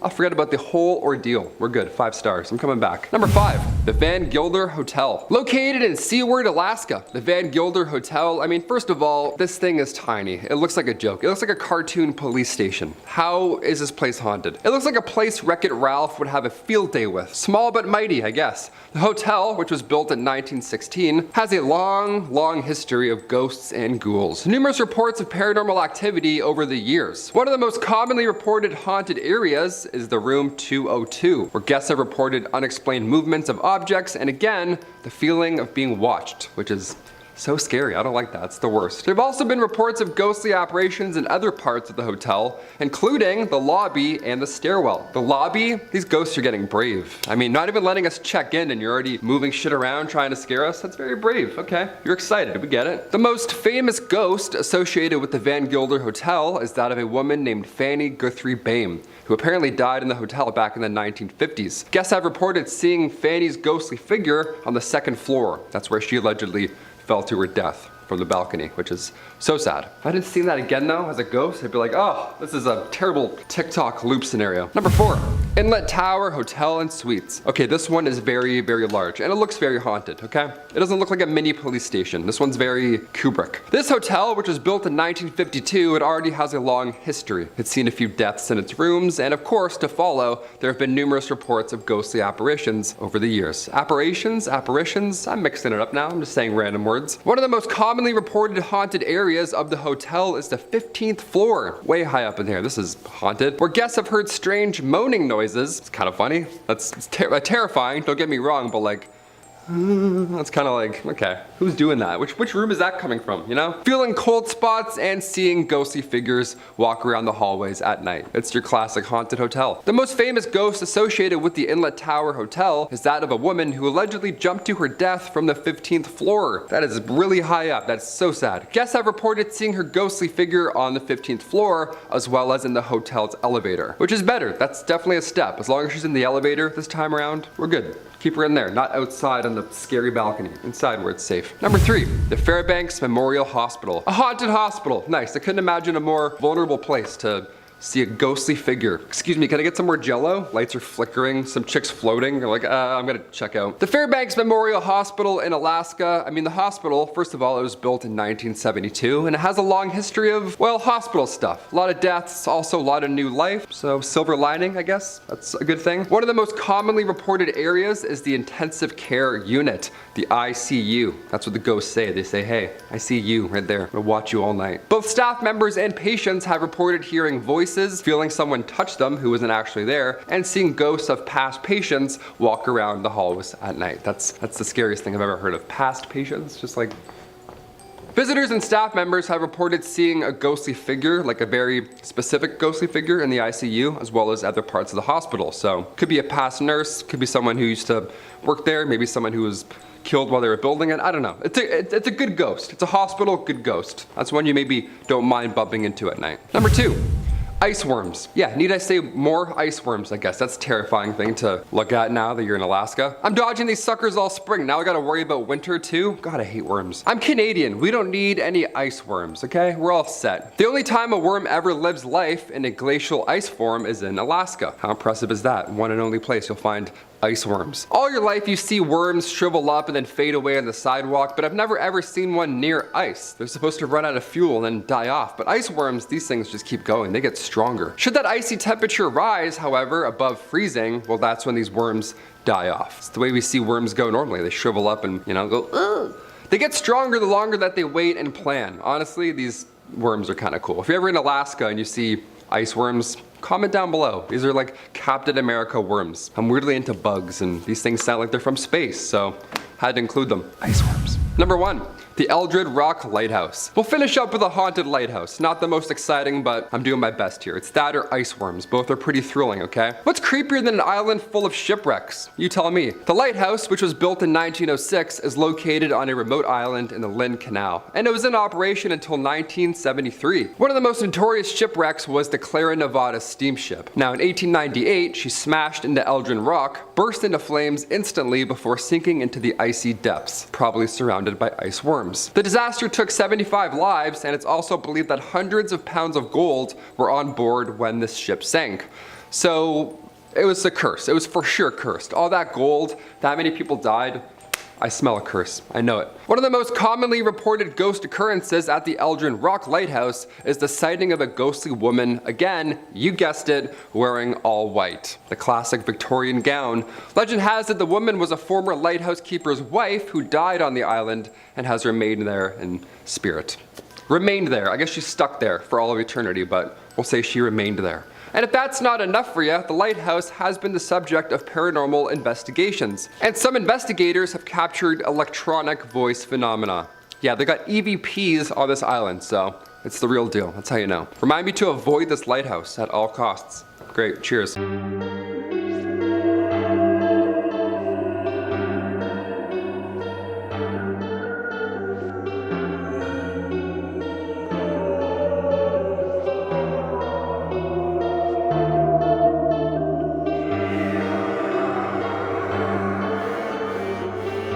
I'll forget about the whole ordeal. We're good, 5 stars. I'm coming back. Number 5, the Van Gilder Hotel. Located in Seward, Alaska, the Van Gilder Hotel, I mean, first of all, this thing is tiny. It looks like a joke. It looks like a cartoon police station. How is this place haunted? It looks like a place Wreck-It Ralph would have a field day with. Small but mighty, I guess. The hotel, which was built in 1916, has a long history of ghosts and ghouls. Numerous reports of paranormal activity over the years. One of the most commonly reported haunted areas is the room 202, where guests have reported unexplained movements of objects and again, the feeling of being watched, which is so scary. I don't like that. It's the worst. There have also been reports of ghostly apparitions in other parts of the hotel, including the lobby and the stairwell. The lobby, these ghosts are getting brave. I mean, not even letting us check in and you're already moving shit around trying to scare us. That's very brave. Okay, you're excited. We get it. The most famous ghost associated with the Van Gilder Hotel is that of a woman named Fanny Guthrie Bame, who apparently died in the hotel back in the 1950s. Guests have reported seeing Fanny's ghostly figure on the 2nd floor. That's where she allegedly fell to her death from the balcony, which is so sad. If I didn't see that again though, as a ghost, I'd be like, oh, this is a terrible TikTok loop scenario. Number 4, Inlet Tower Hotel and Suites. Okay, this one is very large and it looks very haunted, okay? It doesn't look like a mini police station. This one's very Kubrick. This hotel, which was built in 1952, it already has a long history. It's seen a few deaths in its rooms, and of course, to follow, there have been numerous reports of ghostly apparitions over the years. Apparitions? I'm mixing it up now. I'm just saying random words. One of the most common commonly reported haunted areas of the hotel is the 15th floor, way high up in here. This is haunted, where guests have heard strange moaning noises. It's kind of funny. That's terrifying, don't get me wrong, but like, that's kind of like, okay, who's doing that? Which room is that coming from, you know? Feeling cold spots and seeing ghostly figures walk around the hallways at night. It's your classic haunted hotel. The most famous ghost associated with the Inlet Tower Hotel is that of a woman who allegedly jumped to her death from the 15th floor. That is really high up. That's so sad. Guests have reported seeing her ghostly figure on the 15th floor, as well as in the hotel's elevator, which is better. That's definitely a step. As long as she's in the elevator this time around, we're good. Keep her in there, not outside on the scary balcony. Inside where it's safe. Number 3, the Fairbanks Memorial Hospital. A haunted hospital. Nice. I couldn't imagine a more vulnerable place to see a ghostly figure. Excuse me, can I get some more jello? Lights are flickering, some chicks floating. They're like, I'm gonna check out. The Fairbanks Memorial Hospital in Alaska. I mean, the hospital, first of all, it was built in 1972, and it has a long history of, well, hospital stuff. A lot of deaths, also a lot of new life. So silver lining, I guess. That's a good thing. One of the most commonly reported areas is the intensive care unit, the ICU. That's what the ghosts say. They say, hey, I see you right there. I'll watch you all night. Both staff members and patients have reported hearing voices, feeling someone touch them who wasn't actually there, and seeing ghosts of past patients walk around the halls at night. That's the scariest thing I've ever heard of. Past patients, just like. Visitors and staff members have reported seeing a ghostly figure, like a very specific ghostly figure in the ICU, as well as other parts of the hospital. So, could be a past nurse, could be someone who used to work there, maybe someone who was killed while they were building it. I don't know. It's a good ghost. It's a hospital good ghost. That's one you maybe don't mind bumping into at night. Number 2. Ice worms. Yeah, need I say more ice worms, I guess. That's a terrifying thing to look at now that you're in Alaska. I'm dodging these suckers all spring. Now I gotta worry about winter too? God, I hate worms. I'm Canadian. We don't need any ice worms, okay? We're all set. The only time a worm ever lives life in a glacial ice form is in Alaska. How impressive is that? One and only place you'll find ice worms. All your life you see worms shrivel up and then fade away on the sidewalk, but I've never ever seen one near ice. They're supposed to run out of fuel and then die off, but ice worms, these things just keep going. They get stronger. Should that icy temperature rise, however, above freezing, well, that's when these worms die off. It's the way we see worms go normally. They shrivel up and, you know, go, ugh. They get stronger the longer that they wait and plan. Honestly, these worms are kind of cool. If you're ever in Alaska and you see ice worms, comment down below. These are like Captain America worms. I'm weirdly into bugs and these things sound like they're from space, so had to include them. Ice worms. Number 1, the Eldred Rock Lighthouse. We'll finish up with a haunted lighthouse. Not the most exciting, but I'm doing my best here. It's that or ice worms. Both are pretty thrilling, okay? What's creepier than an island full of shipwrecks? You tell me. The lighthouse, which was built in 1906, is located on a remote island in the Lynn Canal, and it was in operation until 1973. One of the most notorious shipwrecks was the Clara Nevada steamship. Now, in 1898, she smashed into Eldred Rock, burst into flames instantly before sinking into the icy depths, probably surrounded by ice worms. The disaster took 75 lives, and it's also believed that hundreds of pounds of gold were on board when this ship sank. So it was a curse. It was for sure cursed. All that gold, that many people died. I smell a curse. I know it. One of the most commonly reported ghost occurrences at the Eldred Rock Lighthouse is the sighting of a ghostly woman, again, you guessed it, wearing all white. The classic Victorian gown. Legend has it the woman was a former lighthouse keeper's wife who died on the island and has remained there in spirit. Remained there. I guess she's stuck there for all of eternity, but we'll say she remained there. And if that's not enough for you, the lighthouse has been the subject of paranormal investigations. And some investigators have captured electronic voice phenomena. Yeah, they got EVPs on this island, so it's the real deal. That's how you know. Remind me to avoid this lighthouse at all costs. Great, cheers.